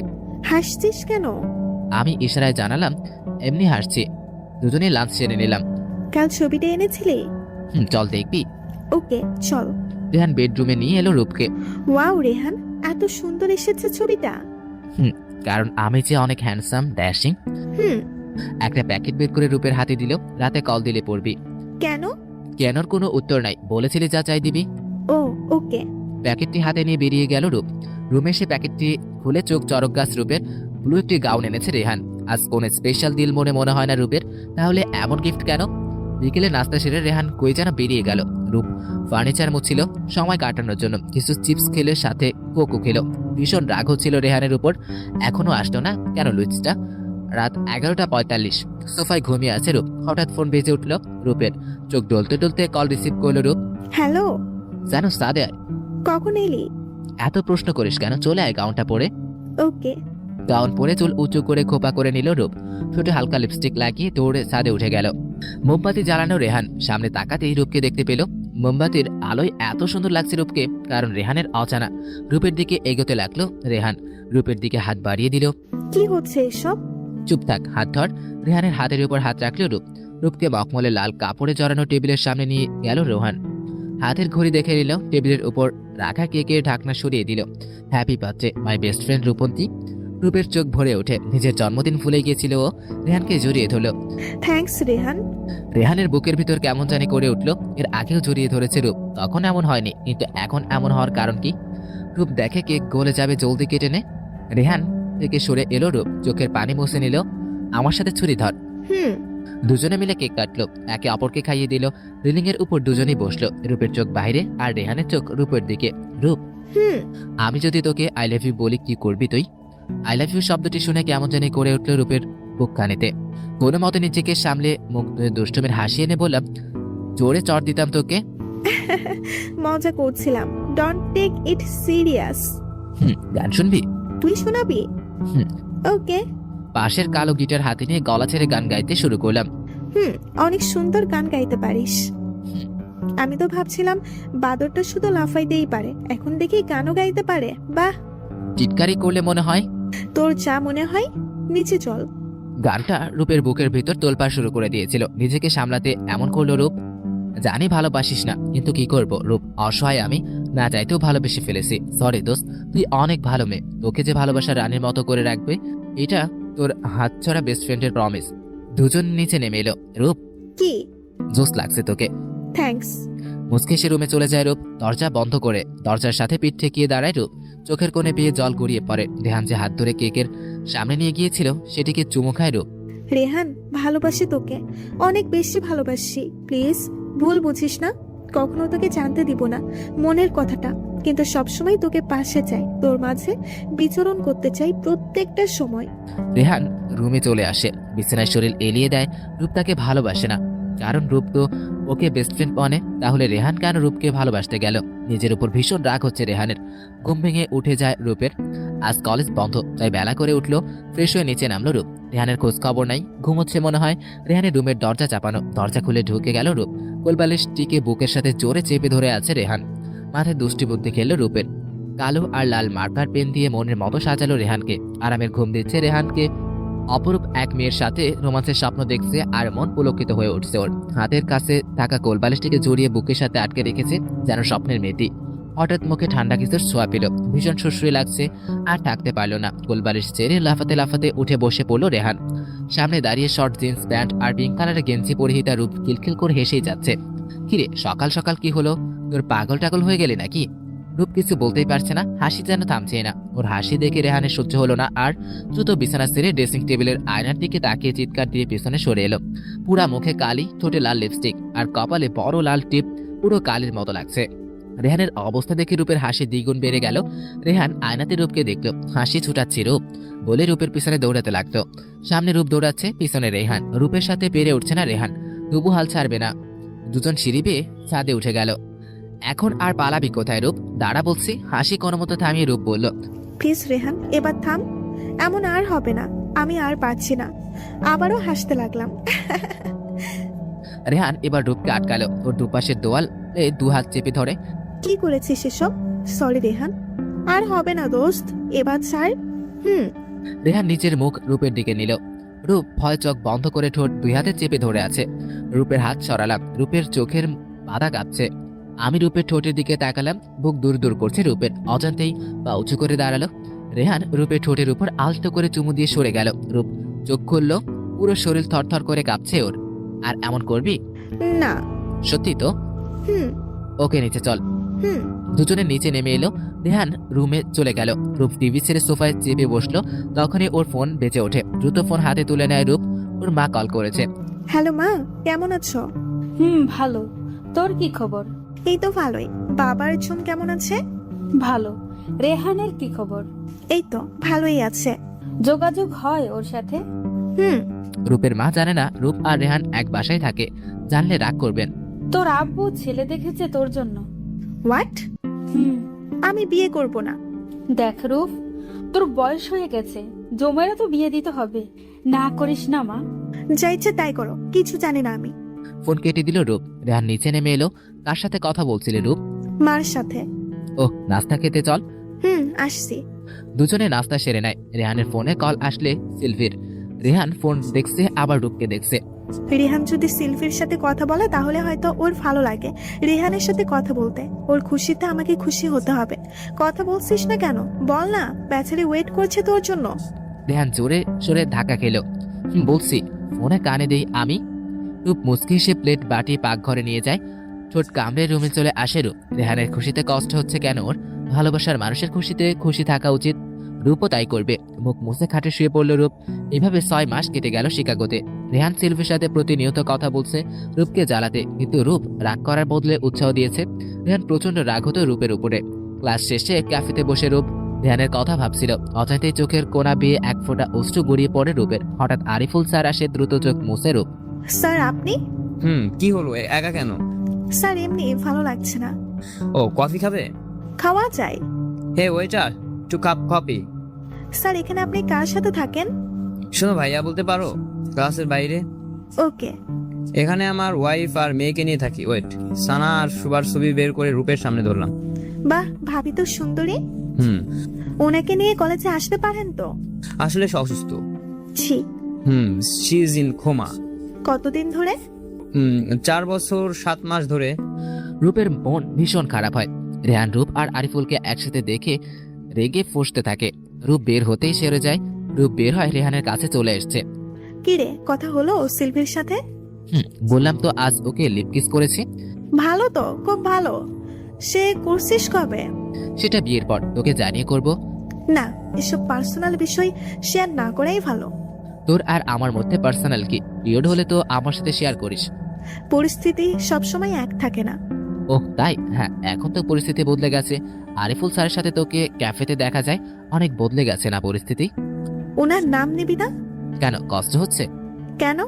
হাসছিস কেন? আমি ইশারায় জানালাম এমনি হাসছি। দুজনে লাঞ্চ সেরে নিলাম। কাল ছবিটা এনেছিলি? চল দেখবি। ওকে চল। রেহান বেডরুমে নিয়ে এলো রূপকে। ওয়াও রেহান, এত সুন্দর এসেছে ছবিটা। কারণ আমি যে অনেক হ্যান্ডসাম, ড্যাশিং। একটা প্যাকেট বের করে রূপের হাতে দিল। রাতে কল দিলে পড়বি। কেন? কেনর কোনো উত্তর নাই, বলেছিলি যা চাই দিবি। ও ওকে। প্যাকেটটি হাতে নিয়ে বেরিয়ে গেল রূপ। রুমে এসে প্যাকেটটি খুলে চোখ চরক গাছ রূপের। ব্লু একটি গাউন এনেছে রেহান। আজ কোন স্পেশাল দিল মনে হয় না রূপের। তাহলে এমন গিফট কেন? বিকেলে নাস্তা সেরে রেহান কই যেন বেরিয়ে গেল। রূপ ফার্নিচার মুছছিল সময় কাটানোর জন্য। কিছু চিপস খেলে সাথে কোকো খেলো। ভীষণ রাগ হচ্ছিল রেহানের উপর। এখনো আসতো না কেন লুইসটা? রাত 11:45। সোফায় ঘুমিয়ে আছে রূপ। হঠাৎ ফোন বেজে উঠল রূপের। চোখ ডলতে ডলতে কল রিসিভ করলো রূপ। হ্যালো। জানো সাদে আয়। কখন এলি? এত প্রশ্ন করিস কেন? চলে আয় গাউনটা পরে। ওকে। গাউন পরে চুল উঁচু করে খোপা করে নিল রূপ। ঠোঁটে হালকা লিপস্টিক লাগিয়ে দৌড়ে ছাদে উঠে গেল। মোমবাতি জ্বালানো রেহান সামনে তাকাতেই রূপকে দেখতে পেল। মোমবাতির আলোয় এত সুন্দর লাগছে রূপকে, কারণ রেহানের অজানা। রূপের দিকে এগোতে লাগলো রেহান। রূপের দিকে হাত বাড়িয়ে দিল। কি হচ্ছে এসব? চুপ থাক, হাত ধর। রেহানের হাতের উপর হাত রাখলো রূপ। রূপকে মখমলে লাল কাপড়ে জড়ানো টেবিলের সামনে নিয়ে গেল রোহান। হাতের ঘড়ি দেখে নিল। টেবিলের উপর রাখা কেকের ঢাকনা সরিয়ে দিল। Happy birthday my best friend Rupanti. রূপের চোখ ভরে ওঠে। নিজের জন্মদিন ভুলে গিয়েছিল ও। রেহানকে জড়িয়ে ধরল। থ্যাঙ্কস রেহান। রেহানের বুকের ভিতর কেমন জানি করে উঠল। এর আগেও জড়িয়ে ধরেছে রূপ, তখন এমন হয়নি, কিন্তু এখন এমন হওয়ার কারণ কি? রূপ দেখে কেক গলে যাবে, জলদি কেটে নে। রেহান থেকে সরে এলো রূপ। চোখের পানি মুছে নিল। আমার সাথে ছুরি ধর। দুজনে মিলে কেক কাটলো। একে অপরকে খাইয়ে দিল। রিলিং এর উপর দুজনেই বসলো। রূপের চোখ বাইরে আর রেহানের চোখ রূপের দিকে। রূপ, আমি যদি তোকে আই লাভ ইউ বলি কি করবি তুই? আই লাভ ইউ শব্দটি শুনে কেমন জানি করে উঠল রূপের বুকখানিতে। কোনো মতে নিজেকে সামলে মুখ দুষ্টুমের হাসি এনে বললাম, জোরে চড় দিতাম তোকে। মজা করছিলাম। Don't take it serious. গান শুনবি? তুই শোনাবি? ওকে। পাশের কালো গিটার হাতে নিয়ে গলা ছেড়ে গান গাইতে শুরু করলাম। অনেক সুন্দর গান গাইতে পারিস। আমি তো ভাবছিলাম বাদরটা শুধু লাফাইতেই পারে, এখন দেখি গানও গাইতে পারে। বাহ। চিৎকারি করলে মনে হয়। তোর যা মনে হয়। নিচে চল। গানটা রূপের বুকের ভিতর তোলপাড় শুরু করে দিয়েছিল। নিজেকে সামলাতে এমন করলো রূপ। জানি ভালোবাসিস না, কিন্তু কি করব রূপ, অসহায় আমি, না চাইতেও ভালোবেসে ফেলেছি। সরি দোস্ত, তুই অনেক ভালো মেয়ে, তোকে যে ভালোবাসা রানীর মতো করে রাখবে এটা তোর হাতছড়া বেস্ট ফ্রেন্ডের প্রমিস। দুজন নিচে নেমে এলো। রূপ, কি? জোস লাগছে তোকে। থ্যাঙ্কস। মুচকে সে রুমে চলে যায় রূপ, দরজা বন্ধ করে। দরজার সাথে পিঠ ঠেকিয়ে দাঁড়ায় রূপ। চোখের কোণে পেয়ে জল গড়িয়ে পড়ে। রেহান যে হাত ধরে কেকের সামনে নিয়ে গিয়েছিল সেটিকে চুমু খায় রূপ। রেহান, ভালোবাসি তোকে, অনেক বেশি ভালোবাসি। প্লিজ ভুল বুঝিস না, কখনো তোকে জানতে দিব না মনের কথাটা, কিন্তু সবসময় তোকে পাশে চাই, তোর মাঝে বিচরণ করতে চাই প্রত্যেকটা সময়। রেহান রুমে চলে আসে, বিছানায় শরীর এলিয়ে দেয়। রূপ তাকে ভালোবাসে না, কারণ রূপ তো ওকে বেস্ট ফ্রেন্ড মানে। তাহলে রেহান কেন রূপকে ভালোবাসতে গেল? নিজের উপর ভীষণ রাগ হচ্ছে রেহানের। ঘুম ভেঙে উঠে যায় রূপের। আজ কলেজ বন্ধ, তাই বেলা করে উঠলো। ফ্রেশ হয়ে নিচে নামলো রূপ। রেহানের খোঁজ খবর নাই, ঘুমোচ্ছে মনে হয়। রেহানের রুমের দরজা চাপানো, দরজা খুলে ঢুকে গেল রূপ। কোলবালিশ টিকে বুকের সাথে জোরে চেপে ধরে আছে রেহান। মাথায় দুষ্টি বুদ্ধি খেললো রূপের। কালো আর লাল মার্কার পেন দিয়ে মনের মতো সাজালো রেহানকে। আরামের ঘুম দিচ্ছে রেহানকে। অপরূপ এক মেয়ের সাথে রোমান্সের স্বপ্ন দেখছে আর মন পুলকিত হয়ে উঠছে ওর। হাতের কাছে থাকা কোলবালিশটিকে জড়িয়ে বুকের সাথে আটকে রেখেছে যেন স্বপ্নের মেয়েটি। হঠাৎ মুখে ঠান্ডা কিছুর ছোঁয়া পেল, ভীষণ সুশ্রী লাগছে। আর থাকতে পারলো না, কোলবালিশ ছেড়ে লাফাতে লাফাতে উঠে বসে পড়লো রেহান। সামনে দাঁড়িয়ে শর্ট জিন্স প্যান্ট আর পিঙ্ক কালারের গেঞ্জি পরিহিতা রূপ খিলখিল করে হেসেই যাচ্ছে। কিরে, সকাল সকাল কি হলো? তোর পাগল টাগল হয়ে গেলি নাকি? রূপ কিছু বলতেই পারছে না, হাসি যেন থামছে না। ওর হাসি দেখে রেহানের সহ্য হলো না, আর দ্রুত বিছানা ছেড়ে ড্রেসিং টেবিলের আয়নার দিকে তাকিয়ে চিৎকার দিয়ে পিছনে সরে এলো। পুরা মুখে কালি, ঠোঁটে লাল লিপস্টিক আর কপালে বড় লাল টিপ, পুরো কালির মতো লাগছে। রেহানের অবস্থা দেখে রূপের হাসি দ্বিগুণ বেড়ে গেল। রেহান আয়নাতে রূপকে দেখলো, হাসি ছুটাচ্ছি রূপ বলে রূপের পিছনে দৌড়াতে লাগতো। সামনে রূপ দৌড়াচ্ছে, পিছনে রেহান। রূপের সাথে পেরে উঠছে না রেহান, তবু হাল ছাড়বে না। দুজন সিঁড়ি বেয়ে ছাদে উঠে গেল। এখন আর পালাবি কোথায় রূপ? দাঁড়া বলছি। হাসি কোনো মতো থামিয়ে রূপ বলল, প্লিজ রেহান, এবার থাম, এমন আর হবে না, আমি আর পারছি না। আবারও হাসতে লাগলাম। রেহান এবার রূপকে আটকালো। ওর দুপাশের দোয়ালে দু হাত চেপে ধরে। কি করেছিস এসব? সরি রেহান, আর হবে না দোস্ত, এবার ছাড়। রেহান নিচের মুখ রূপের দিকে নিল। রূপ ভয় চোখ বন্ধ করে ঠোঁট দুই হাতে চেপে ধরে আছে। রূপের হাত সরালাম, রূপের চোখের বাধা কাঁপছে। আমি রূপের ঠোঁটের দিকে তাকালাম, বুক দূর দূর করছে রূপের। অজান্তেই পা উঁচু করে দাঁড়ালো। রেহান রূপের ঠোঁটের উপর আলতো করে চুমু দিয়ে সরে গেল। রূপ চোখ খুলল, পুরো শরীর থরথর করে কাঁপছে ওর। আর এমন করবি না। সত্যি তো? হুম ওকে নিচে চল। হুম দুজনে নিচে নেমে এলো। রেহান রুমে চলে গেল। রূপ টিভি ছেড়ে সোফায় চেপে বসলো। তখনই ওর ফোন বেজে ওঠে। দ্রুত ফোন হাতে তুলে নেয় রূপ। ওর মা কল করেছে। হ্যালো মা, কেমন আছো? ভালো। তোর কি খবর? এই তো ভালোই। বাবার ঝুম কেমন আছে? ভালো। রেহানের কি খবর? এই তো ভালোই আছে। যোগাযোগ হয় ওর সাথে? হুম রূপের মা জানে না রূপ আর রেহান এক বাসায় থাকে। জানলে রাগ করবেন। তোর আব্বু ছেলে দেখেছে তোর জন্য। হোয়াট? আমি বিয়ে করব না। দেখ রূপ, তোর বয়স হয়ে গেছে, জমেরা তো বিয়ে দিতে হবে। না করিস না মা। যা ইচ্ছে তাই করো, কিছু জানি না আমি। ফোন কেটে দিল রূপ। রেহান নিচে নেমে এলো। কার সাথে কথা বলছিলে রূপ? মার সাথে। ওহ, নাস্তা খেতে চল। আসছি। দুজনে নাস্তা সেরে নেয়। রেহানের ফোনে কল আসলে সিলভির। রেহান ফোন দেখছে, আবার রূপকে দেখছে। রেহান যদি সিলভির সাথে কথা বলে তাহলে হয়তো ওর ভালো লাগে রেহানের সাথে কথা বলতে। ওর খুশিতে আমাকে খুশি হতে হবে। কথা বলছিস না কেন? বল না, বেচারি ওয়েট করছে তোর জন্য। রেহান জোরে সরে ধাক্কা খেলো। বলছি, ফোনে কানে দেই আমি। রূপ মুচকি সে প্লেট বাটি পাকঘরে নিয়ে যায়। ঠোঁট কামড়ে রুমে চলে আসে রূপ। রেহানের খুশিতে কষ্ট হচ্ছে কেন ওর? ভালোবাসার মানুষের খুশিতে খুশি থাকা উচিত। রূপও তাই করবে। মুখ মুছে খাটে শুয়ে পড়ল রূপ। এভাবে 6 মাস কেটে গেল শিকাগোতে। রেহান সিলভির সাথে প্রতিনিয়ত কথা বলছে রূপকে জ্বালাতে, কিন্তু রূপ রাগ করার বদলে উৎসাহ দিয়েছে। রেহান প্রচন্ড রাগ হতো রূপের উপরে। ক্লাস শেষে ক্যাফেতে বসে রূপ রেহানের কথা ভাবছিল। অজান্তেই চোখের কোণা বেয়ে এক ফোঁটা অশ্রু গড়িয়ে পড়ে রূপের। হঠাৎ আরিফুল স্যার আসে। দ্রুত চোখ মুছে রূপ। স্যার আপনি? কি হলো, একা কেন? স্যার এমনি ভালো লাগছে না। ও, কফি খাবে? খাওয়া যায়। Hey waiter, two cup coffee. Sir এখানে আপনি কার সাথে থাকেন? শোনো ভাইয়া বলতে পারো, ক্লাসের বাইরে। ওকে। এখানে আমার ওয়াইফ আর মেয়েকে নিয়ে থাকি। ওয়েট, সানা আর সুবার ছবি বের করে রূপের সামনে ধরলাম। বাহ, ভাবি তো সুন্দরী। হুম। ওনাকে নিয়ে কলেজে আসতে পারেন তো? আসলে সে অসুস্থ। ছি, শি ইজ ইন কোমা। কতদিন ধরে? 4 বছর 7 মাস ধরে। রূপের মন ভীষণ খারাপ হয়। রেহান, রূপ আর আরিফুলকে একসাথে দেখে রেগে ফসতে থাকে। রূপ বের হতেই সেরে যায়। রূপ বের হয়, রেহানের কাছে চলে এসছে। কি রে, কথা হলো সিলভির সাথে? বললাম তো আজ ওকে লিপ কিস করেছি। ভালো তো, খুব ভালো। সে করছিস কবে? সেটা বিয়ের পর তোকে জানিয়ে করব। না, এসব পার্সোনাল বিষয় শেয়ার না করাই ভালো। তোর আর আমার মধ্যে পার্সোনাল কি? পিরিয়ড হলে তো আমার সাথে শেয়ার করিস। পরিস্থিতি সবসময় এক থাকে না। ওহ তাই? হ্যাঁ, এখন তো পরিস্থিতি বদলে গেছে। আরিফুল স্যারের সাথে তোকে ক্যাফেতে দেখা যায়। অনেক বদলে গেছে না পরিস্থিতি? ওনার নাম নিবি না? কেন, কষ্ট হচ্ছে? কেন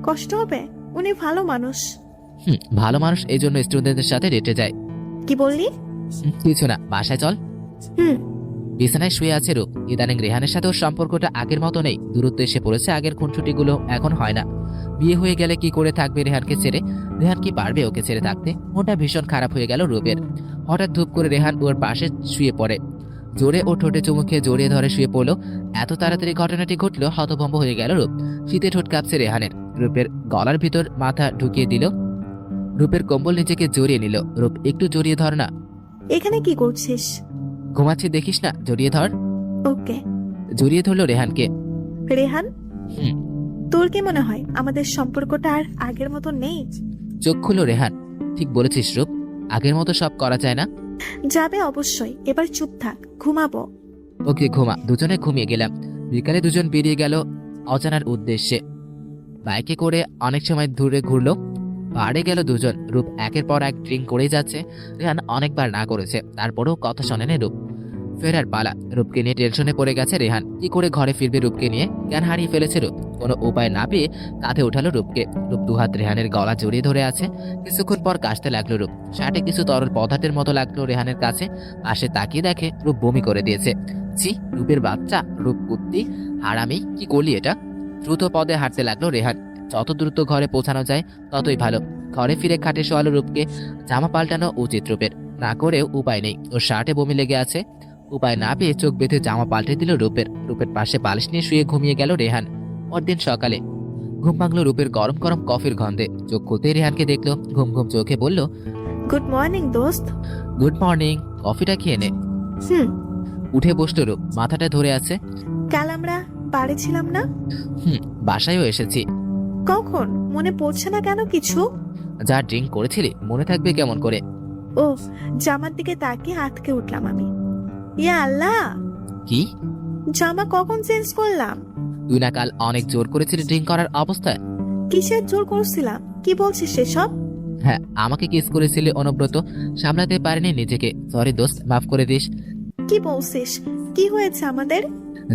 কষ্ট হবে? উনি ভালো মানুষ। ভালো মানুষ, এই জন্য স্টুডেন্টদের সাথে ডেটে যায়। কি বললি? কিছু না, বাসায় চল। হুম। বিছানায় শুয়ে আছে রূপ। ইদানিং রেহানের সাথে ওর সম্পর্কটা আগের মতো নেই। দূরত্ব এসে পড়েছে। আগের খুনসুটিগুলো এখন হয় না। বিয়ে হয়ে গেলে কি করে থাকবে রেহানকে ছেড়ে? রেহান কি পারবে ওকে ছেড়ে থাকতে? মনটা ভীষণ খারাপ হয়ে গেল রূপের। হঠাৎ ধূপ করে রেহান ওর পাশে শুয়ে পড়ে। জোরে ও ঠোঁটে চুমু খেয়ে জড়িয়ে ধরে শুয়ে পড়লো। এত তাড়াতাড়ি ঘটনাটি ঘটলো, হতভম্ব হয়ে গেল রূপ। শীতে ঠোঁট কাঁপছে রেহানের। রূপের গলার ভিতর মাথা ঢুকিয়ে দিল। রূপের কম্বল নিজেকে জড়িয়ে নিল। রূপ, একটু জড়িয়ে ধর না। এখানে কি করছিস? ঘুমাচ্ছি দেখিস না, জড়িয়ে ধর। ওকে। জড়িয়ে ধরলো রেহানকে। রেহান, হুম। তোর কি মনে হয় আমাদের সম্পর্কটা আর আগের মতো নেই? চোখ খুলো রেহান। ঠিক বলেছিস রূপ, আগের মতো সব করা যায় না। যাবে অবশ্যই, এবার চুপ থাক, ঘুমাবো। ওকে ঘুমা। দুজনে ঘুমিয়ে গেলাম। বিকালে দুজন বেরিয়ে গেল অজানার উদ্দেশ্যে। বাইকে করে অনেক সময় দূরে ঘুরলো। পাহাড়ে গেল দুজন। রূপ একের পর এক ড্রিঙ্ক করেই যাচ্ছে। রেহান অনেকবার না করেছে, তারপরেও কথা শোনেনি রূপ। ফেরার পালা। রূপকে নিয়ে টেনশনে পড়ে গেছে রেহান। কি করে ঘরে ফিরবে রূপকে নিয়ে? জ্ঞান হারিয়ে ফেলেছে রূপ। কোনো উপায় না পেয়ে কাঁধে উঠালো রূপকে। রূপ দুহাত রেহানের গলা জড়িয়ে ধরে আছে। কিছুক্ষণ পর কাশতে লাগলো রূপ। শার্টে কিছু তরল পদার্থের মতো লাগলো রেহানের কাছে। পাশে তাকিয়ে দেখে রূপ বমি করে দিয়েছে। ছি, রূপের বাচ্চা, রূপ কুত্তি, হারামি, কি করলি এটা? দ্রুত পদে হাঁটতে লাগলো রেহান। যত দ্রুত ঘরে পৌঁছানো যায় ততই ভালো। ঘরে ফিরে খাটে শোয়ালো রূপকে। জামা পাল্টানো উচিত রূপের, না করেও উপায় নেই। ওর শার্টে বমি লেগে আছে। উপায় না পেয়ে চোখ বেঁধে জামা পাল্টে দিল রূপের। রূপের পাশে বালিশ নিয়ে শুয়ে ঘুমিয়ে গেল রেহান। পরদিন সকালে ঘুম ভাঙলো রূপের গরম গরম কফির গন্ধে। চোখ খুলতেই রেহানকে দেখলো। ঘুম ঘুম চোখে বলল, গুড মর্নিং দোস্ত। গুড মর্নিং, কফিটা খেয়ে নে। হুম। উঠে বসলো রূপ, মাথাটা ধরে আছে। কাল আমরা বাড়ি ছিলাম না? বাসায়ও এসেছি। কখন? মনে পড়ছে না কেন কিছু? যা ড্রিঙ্ক করেছিলি মনে থাকবে কেমন করে? ও, জামার দিকে তাকিয়ে আটকে উঠলাম আমি। ইয়া আল্লাহ, কি? জামা কখন চেঞ্জ করলাম? তুই না কাল অনেক জোর করেছিলি ড্রিঙ্ক করার অবস্থায়? কিসের জোর করছিলাম? কি বলছিস সেসব? হ্যাঁ, আমাকে কিস করেছিলি অনুব্রত। সামলাতে পারিনি নিজেকে। সরি দোস্ত, মাফ করে দিস। কি বলছিস? কি হয়েছে আমাদের?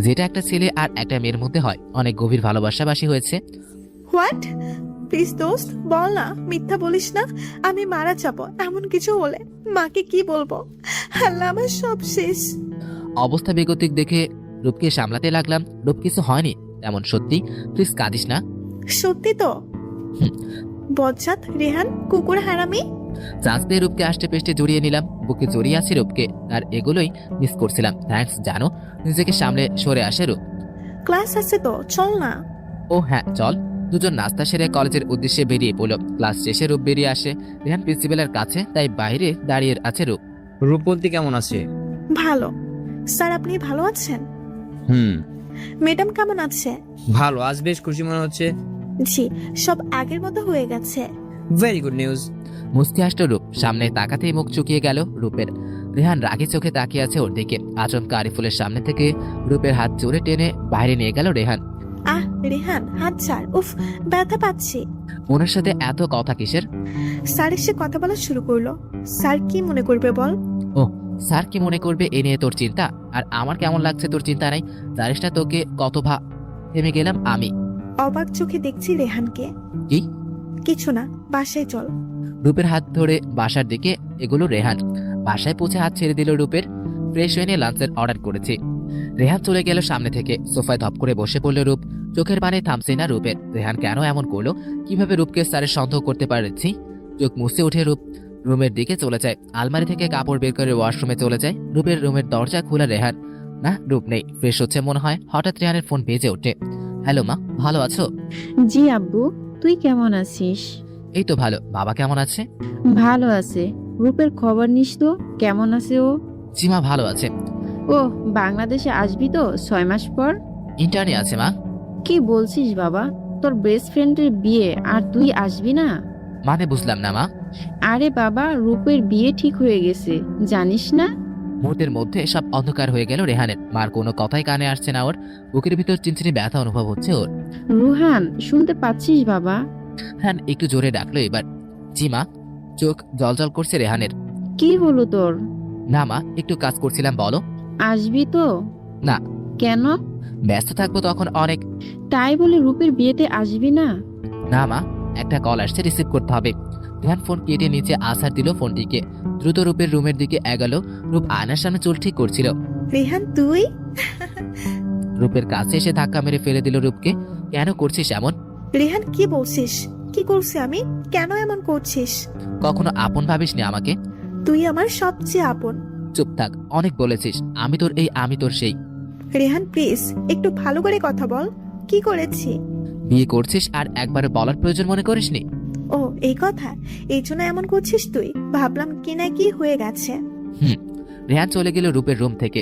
যেটা একটা ছেলে আর একটা মেয়ের মধ্যে হয়, অনেক গভীর ভালোবাসাবাসি হয়েছে। হোয়াট? প্লিজ দোস্ত বল না, মিথ্যা বলিস না। আমি মারা যাবো এমন কিছু হলে। মাকে কি বলবো? আল্লাহ, আমার সব শেষ। অবস্থা বেগতিক দেখে রূপকে সামলাতে লাগলাম। রূপ, কিছু হয়নি তেমন, সত্যি। প্লিজ কাঁদিস না। সত্যি তো? বজ্জাত, রেহান, কুকুর হারামি। চান্স পেয়ে রূপকে আষ্টে পেষ্টে জড়িয়ে নিলাম। বুকে জড়িয়ে আছে রূপকে, আর এগুলোই মিস করছিলাম। থ্যাঙ্কস জানো। নিজেকে সামলে সরে আসে রূপ। ক্লাস আছে তো, চল না। ও হ্যাঁ চল। দুজন নাস্তা সেরে কলেজের উদ্দেশ্যে বেরিয়ে পড়ল। ক্লাস শেষে রূপ বেরিয়ে আসে রেহান প্রিন্সিপালের কাছে, তাই বাইরে দাঁড়িয়ে আছে রূপ। রূপবতী কেমন আছে? ভালো স্যার, আপনি ভালো আছেন? ম্যাডাম কেমন আছে? ভালো, আজ বেশ খুশি মনে হচ্ছে। জি, সব আগের মতো হয়ে গেছে। Very good news. মুস্কি আসলো রূপ। সামনে তাকাতেই মুখ চুকিয়ে গেল রূপের। রেহান রাগি চোখে তাকিয়ে আছে ওর দিকে। আচমকা আরিফুলের সামনে থেকে রূপের হাত জোরে টেনে বাইরে নিয়ে গেল রেহান। আহ রেহান, হাত ছাড়। উফ, ব্যথা পাচ্ছি। ওনার সাথে এত কথা কিসের? স্যার এসে কথা বলা শুরু করলো। স্যার কি মনে করবে বল? ও, স্যার কি মনে করবে এ নিয়ে তোর চিন্তা? আর আমার কেমন লাগছে তোর চিন্তা নাই? জানিস না তোকে কত থেমে গেলাম আমি। অবাক চোখে দেখছি রেহানকে। কি? কিছু না, বাসায় চল। রূপের হাত ধরে বাসার দিকে এগুলো রেহান। বাসায় পৌঁছে হাত ছেড়ে দিল রূপের। ফ্রেশ হয়ে নিয়ে লাঞ্চের অর্ডার করেছি। রেহান চলে গেল সামনে থেকে। সোফায় ধপ করে বসে পড়ল রূপ। চোখের পানে থামছে না রূপের। রেহান কেন এমন করলো? কিভাবে রূপকে স্যারের সন্দেহ করতে পারছি? চোখ মুছে উঠে রূপ রুমের দিকে চলে যায়। আলমারি থেকে কাপড় বের করে ওয়াশরুমে চলে যায়। রূপের রুমের দরজা খোলা। রেহান না, রূপ নেই। ফ্রেশ হচ্ছে মনে হয়। হঠাৎ রেহানের ফোন বেজে ওঠে। হ্যালো মা, ভালো আছো? জি আব্বু, তুই কেমন আছিস? এই তো ভালো। বাবা কেমন আছে? ভালো আছে। রূপের খবর নিস তো, কেমন আছে ও? জি মা, ভালো আছে। ও, বাংলাদেশে আসবি তো 6 মাস পর? ইন্টার্নে আছে মা। কি বলছিস বাবা, তোর বেস্ট ফ্রেন্ডের বিয়ে আর তুই আসবি না? মানে বুঝলাম না মা। আরে বাবা, রূপের বিয়ে ঠিক হয়ে গেছে, জানিস না? মুহূর্তের মধ্যে সব অন্ধকার হয়ে গেল রেহানের। মার কোনো কথাই কানে আসছে না ওর। বুকের ভিতর চিনচিনি ব্যথা অনুভব হচ্ছে ওর। রুহান, শুনতে পাচ্ছিস বাবা? হ্যাঁ, একটু জোরে ডাকলো এবার। জি মা। চোখ জলজল করছে রেহানের। কি হলো তোর? না মা, একটু কাজ করছিলাম, বলো। আসবি তো? না। কেন? ব্যস্ত থাকবো তখন অনেক। তাই বলে রূপের বিয়েতে আসবি না? না মা, একটা কল আসছে, রিসিভ করতে হবে। রেহান ফোন কেটে নিচে আসার দিল ফোনটিকে। দ্রুত রূপের রুমের দিকে এগালো। রূপ আয়নার সামনে চুল ঠিক করছিল। রেহান তুই? রূপের কাছে এসে ধাক্কা মেরে ফেলে দিল রূপকে। কেন করছিস এমন? রেহান কি বলছিস? কি করছি আমি? কেন এমন করছিস? কখনো আপন ভাবিসনি আমাকে? তুই আমার সবচেয়ে আপন। চুপ থাক, অনেক বলেছিস। আমি তোর এই, আমি তোর সেই। রেহান প্লিজ একটু ভালো করে কথা বল। কি করেছি? বিয়ে করছিস আর একবার বলার প্রয়োজন মনে করিসনি? ও এই কথা, এই জন্য এমন করছিস তুই? ভাবলাম কি না কি হয়ে গেছে। রেহান চলে গেল রূপের রুম থেকে।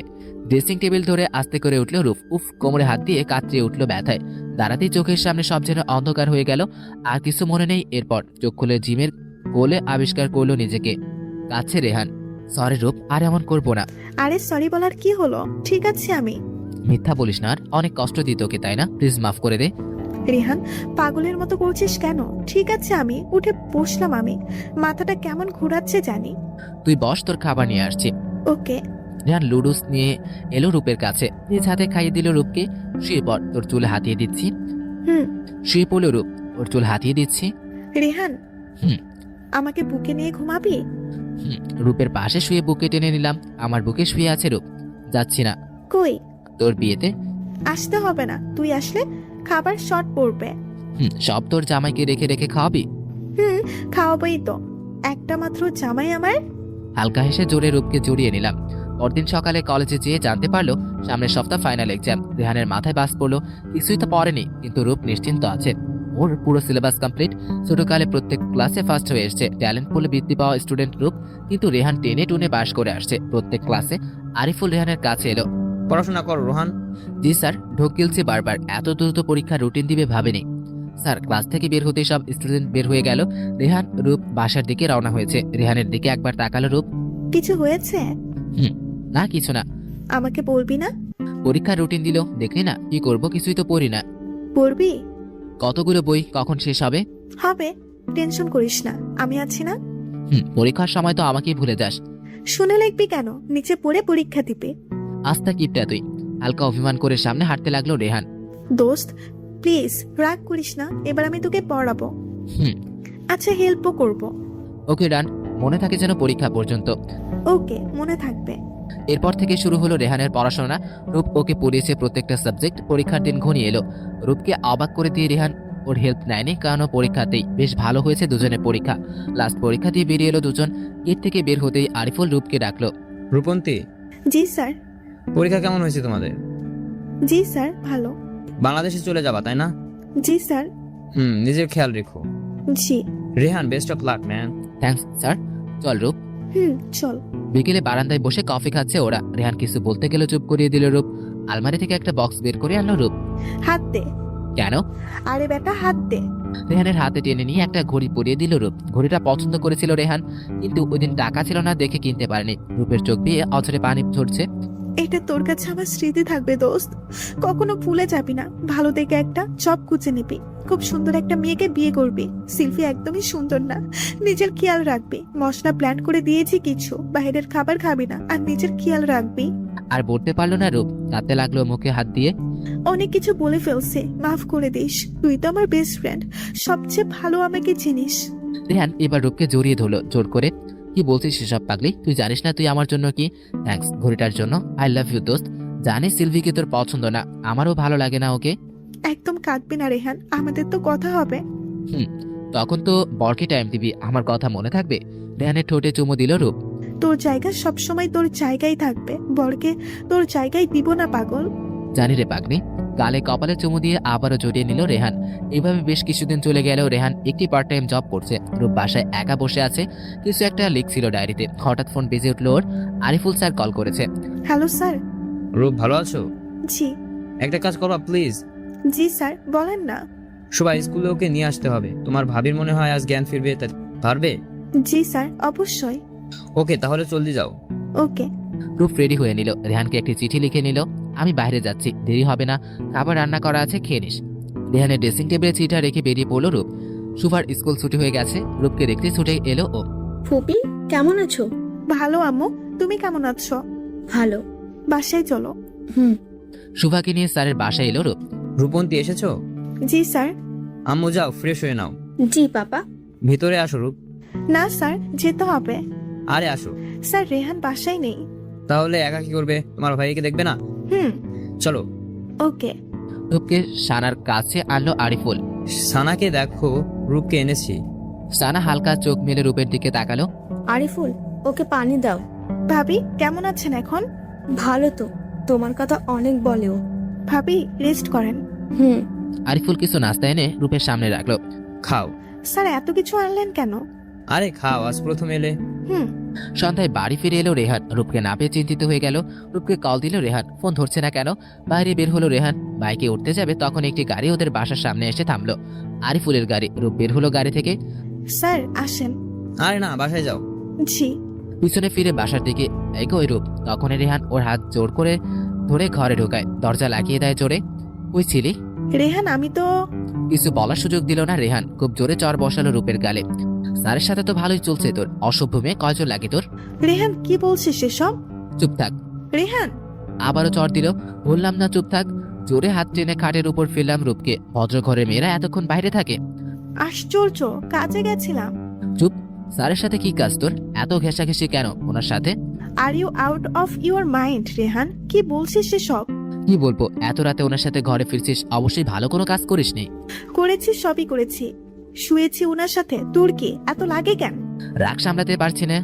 ড্রেসিং টেবিল ধরে আস্তে করে উঠল রূপ। উফ, কোমরে হাত দিয়ে কাতরিয়ে উঠল ব্যথায়। দাঁড়াতেই চোখের সামনে সব যেন অন্ধকার হয়ে গেল। আর কিছু মনে নেই। এরপর চোখ খুলে জিমের কোলে আবিষ্কার করলো নিজেকে। কাছে রেহান। সরি রূপ, আর এমন করবো না। আরে সরি বলার কি হলো? ঠিক আছে আমি। মিথ্যা বলিস না আর। অনেক কষ্ট দিই তোকে, তাই না? প্লিজ মাফ করে দে। রেহান পাগলের মতো করছিস কেন? ঠিক আছে আমি উঠে বসলাম। আমি মাথাটা কেমন ঘোরাচ্ছে জানি। তুই বস, তোর খাবার নিয়ে আসছি। ওকে। রেহান লুডুস নিয়ে এলো রূপের কাছে। নিজ হাতে খাইয়ে দিল রূপকে। শুয়ে পর, তোর চুল হাতিয়ে দিচ্ছি। হুম। শুয়ে পড়লো রূপ। ওর চুল হাতিয়ে দিচ্ছি। রেহান হুম। আমাকে বুকে নিয়ে ঘুমাবি? রূপের পাশে শুয়ে বুকে টেনে নিলাম। আমার বুকে শুয়ে আছে রূপ। যাচ্ছি না। কই? তোর বিয়েতে। আসতে হবে না, তুই আসলে খাবার শর্ট পড়বে। সব তোর জামাইকে রেখে রেখে খাওয়াবি? খাওয়াবই তো, একটা মাত্র জামাই আমার। হালকা হেসে জোরে রূপকে জড়িয়ে নিলাম। পরদিন সকালে কলেজে যেয়ে জানতে পারলো সামনের সপ্তাহ ফাইনাল এক্সাম। রেহানের মাথায় বাস পড়লো। কিছুই তো পড়েনি, কিন্তু রূপ নিশ্চিন্ত আছে। ওর পুরো সিলেবাস কমপ্লিট। ছোটকালে প্রত্যেক ক্লাসে ফার্স্ট হয়ে এসছে। ট্যালেন্ট পুলে বৃত্তি পাওয়া স্টুডেন্ট রূপ। কিন্তু রেহান টেনে টুনে পাশ করে আসছে প্রত্যেক ক্লাসে। আরিফুল রেহানের কাছে এলো। পড়াশোনা কর রোহান। জি স্যার। ঢোক গিলছে বারবার। এত দ্রুত পরীক্ষার রুটিন দিবে ভাবেনি। স্যার, ক্লাস থেকে বের হতে সব স্টুডেন্ট বের হয়ে গেল। রেহান রূপ বাসার দিকে রওনা হয়েছে। রেহানের দিকে একবার তাকালো রূপ। কিছু হয়েছে? না, কিছু না। আমাকে বলবি না? পরীক্ষার রুটিন দিল, দেখলি না? কি করব, কিছুই তো পড়ি না। পড়বি? কতগুলো বই, কখন শেষ হবে? হবে, টেনশন করিস না, আমি আছি না। পরীক্ষার সময় তো আমাকেই ভুলে যাস। শুনে লিখবি কেন? নিচে পড়ে পরীক্ষা দিবে। আস্তা কিপটা তুই। হালকা অভিমান করে সামনে হাঁটতে লাগলো রেহান। দোস্ত প্লিজ রাগ করিস না, এবার আমি তোকে পড়াবো। হুম। আচ্ছা, হেল্পও করব। ওকে ডান। মনে থাকে যেন পরীক্ষা পর্যন্ত। ওকে, মনে থাকবে। এরপর থেকে শুরু হলো রেহানের পড়াশোনা। রূপ ওকে পড়িয়েছে প্রত্যেকটা সাবজেক্ট। পরীক্ষার দিন ঘনিয়ে এলো। রূপকে অবাক করে দিয়ে রেহান ওর হেল্প নেয়নি, কারণ পরীক্ষাতেই বেশ ভালো হয়েছে দুজনের পরীক্ষা। লাস্ট পরীক্ষা দিয়ে বেরিয়ে এলো দুজন। গেট থেকে বের হতেই আরিফুল রূপকে ডাকলো। রূপন্তী, জি স্যার। পরীক্ষা কেমন হয়েছে তোমাদের? জি স্যার, ভালো। বাংলাদেশে চলে যাবা তাই না? জি স্যার। নিজের খেয়াল রেখো। জি। Rehan, best of luck man. Thanks sir. চল রূপ। চল। বিকেলে বারান্দায় বসে কফি খাচ্ছে ওরা। রেহান কিছু বলতে গেলে চুপ করিয়ে দিল রূপ। আলমারি থেকে একটা বক্স বের করে আনলো রূপ। হাত দে। কেন? আরে বেটা, হাত দে। রেহানের হাতে টেনে নিয়ে একটা ঘড়ি পরিয়ে দিল রূপ। ঘড়িটা পছন্দ করেছিল রেহান, কিন্তু ওই দিন টাকা ছিল না দেখে কিনতে পারেনি। রূপের চোখ দিয়ে অঝরে পানি ঝরছে। এটা তোর কাছে আমার স্মৃতি থাকবে দোস্ত, কখনো ভুলে যাবি না। ভালো দেখে একটা জব খুঁজে নিবি, খুব সুন্দর একটা মেয়েকে বিয়ে করবি। সিলফি একদমই সুন্দর না, নিজের খেয়াল রাখবি। মশলা প্ল্যান করে দিয়েছি কিছু, বাইরের খাবার খাবি না, আর নিজের খেয়াল রাখবি। আর বলতে পারলো না রূপ। কাঁদতে লাগলো মুখে হাত দিয়ে। অনেক কিছু বলে ফেলছে, মাফ করে দিস। তুই তো আমার বেস্ট ফ্রেন্ড, সবচেয়ে ভালো আমাকে চিনিস। রেহান এবার রূপকে জড়িয়ে ধরলো জোর করে। কি বলছিস সেসব পাগলি? তুই জানিস না তুই আমার জন্য কি? থ্যাঙ্কস ঘড়িটার জন্য। আই লাভ ইউ দোস্ত। জানিস সিলভিকে তোর পছন্দ না, আমারও ভালো লাগে না ওকে। একদম কাঁদবি না রেহান, আমাদের তো কথা হবে। তখন তো বরকে টাইম দিবি, আমার কথা মনে থাকবে। রেহানের ঠোঁটে চুমু দিল রূপ। তোর জায়গা সবসময় তোর জায়গায় থাকবে, বরকে তোর জায়গায় দিব না পাগল। জানি রে পাগলি। গালে কপালে চুমু দিয়ে আবারও জড়িয়ে নিল রেহান। এইভাবে বেশ কিছুদিন চলে গেলেও রেহান একটি পার্ট টাইম জব করছে। রূপ বাসায় একা বসে আছে, কিছু একটা লিখছিল ডায়েরিতে। হঠাৎ ফোন বেজে উঠল ওর। আরিফুল স্যার কল করেছে। Hello sir. রূপ ভালো আছো? জি। একটা কাজ করবা প্লিজ। জি স্যার, বলেন না। সবাই স্কুলে ওকে নিয়ে আসতে হবে। তোমার ভাবির মনে হয় আজ জ্ঞান ফিরবে, পারবে? জি স্যার, অবশ্যই। ওকে, তাহলে জলদি যাও। ওকে। রূপ রেডি হয়ে নিল। রেহানকে একটি চিঠি লিখে নিল। আমি বাইরে যাচ্ছি, দেরি হবে না, খাবার রান্না করা আছে, খেয়ে নিস। রেহানের ড্রেসিং টেবিলে চিঠিটা রেখে বেরিয়ে পড়লো রূপ। সুভার স্কুল ছুটি হয়ে গেছে। রূপকে দেখতে ছুটে এলো ও। ফুপি কেমন আছো? ভালো আম্মু, তুমি কেমন আছো? ভালো। বাসায় চলো। হুম। সুভাকে নিয়ে স্যারের বাসায় এলো রূপ। রূপন্তী এসেছো? জি স্যার। আম্মু যাও, ফ্রেশ হয়ে নাও। জি পাপা। ভিতরে আসো রূপ। না স্যার, যেতে হবে। আরে আসো। স্যার, রেহান বাসায় নেই। তাহলে একা কি করবে? তোমার ভাইকে দেখবে না? হুম। চলো। ওকে। রূপকে সানার কাছে আনলো আরিফুল। সানাকে দেখো, রূপকে এনেছি। সানা হালকা চোখ মেলে রূপের দিকে তাকালো। আরিফুল, ওকে পানি দাও। ভাবি কেমন আছেন এখন? ভালো তো, তোমার কথা অনেক বলে ও। ভাবি রেস্ট করেন। হুম। আরিফুল কিছু নাস্তা এনে রূপের সামনে রাখলো। খাও। স্যার, এত কিছু আনলেন কেন? আরে খাও, আজ প্রথম এলে। হুম। সন্ধ্যায় বাড়ি ফিরে এলো রেহান। রূপকে না পেয়ে চিন্তিত হয়ে গেল। রূপকে কল দিল রেহান, ফোন ধরছে না কেন। বাইরে বের হলো রেহান, বাইকে উঠতে যাবে তখন একটি গাড়ি ওদের বাসার সামনে এসে থামলো। আরিফুলের গাড়ি। রূপ বের হলো গাড়ি থেকে। স্যার আসেন। আরে না, বাসায় যাও। জি। পিছনে ফিরে বাসার দিকে এগোয় রূপ। তখনই রেহান ওর হাত জোর করে ধরে ঘরে ঢোকায়, দরজা লাগিয়ে দেয় জোরে। ওই ছিলি? রেহান, আমি তো। কিছু বলার সুযোগ দিল না রেহান, খুব জোরে চর বসালো রূপের গালে। স্যারের সাথে তো ভালোই চলছে তোর, অসভ্য মেয়ে, কয়জন লাগে তোর? রেহান, কি বলছিস সেসব? চুপ থাক। রেহান। আবারও চর দিল। বললাম না চুপ থাক। জোরে হাত টেনে খাটের উপর ফেললাম রূপকে। ভদ্র ঘরের মেয়েরা এতক্ষণ বাইরে থাকে? আশ্চর্য, কাজে গেছিলাম। চুপ। স্যারের সাথে কি কাজ তোর? এত ঘেঁষাঘেঁষি কেন ওনার সাথে? Are you out of your mind Rehan? কি বলছিস সেসব? কি বলবো, এত রাতে ওনার সাথে ঘরে ফিরছিস, অবশ্যই ভালো কোনো কাজ করিসনি। করেছি, সবই করেছি। শুয়েছি ওনার সাথে, তোর কি এত লাগে কেন? রাগ সামলাতে পারছি না,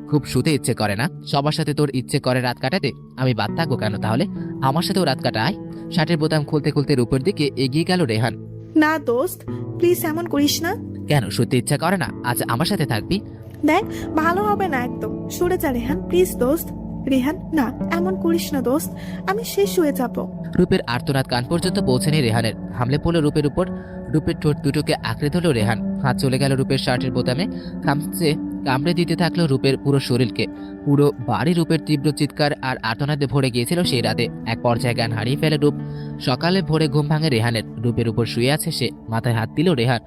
খুব শুতে ইচ্ছে করে না। সবার সাথে তোর ইচ্ছে করে রাত কাটাতে, আমি বাদ থাকবো কেন তাহলে? আমার সাথেও রাত কাটায়। শার্টের বোতাম খুলতে খুলতে রূপের দিকে এগিয়ে গেল রেহান। না দোস্ত, প্লিজ এমন করিস না। কেন, শুতে ইচ্ছা করে না? আজ আমার সাথে থাকবি? দেখ, ভালো হবে না একদম। সরে যা রেহান, প্লিজ দোস্ত। রেহান, না এমন করিস না দোস্ত, আমি শেষ হয়ে যাব। রূপের আর্তনাদ কান পর্যন্ত পৌঁছেনি রেহানের। হামলে পড়লো রূপের উপর। রূপের ঠোঁট দুটোকে আঁকড়ে ধরল রেহান। হাত চলে গেল রূপের শার্টের বোতামে, খামচে কামড়ে দিতে থাকলো রূপের পুরো শরীরকে। পুরো বাড়ি রূপের তীব্র চিৎকার আর আর্তনাদে ভরে গিয়েছিল সেই রাতে। এক পর্যায়ে জ্ঞান হারিয়ে ফেলে রূপ। সকালে ভোরে ঘুম ভাঙে রেহানের। রূপের উপর শুয়ে আছে সে, মাথায় হাত দিল রেহান।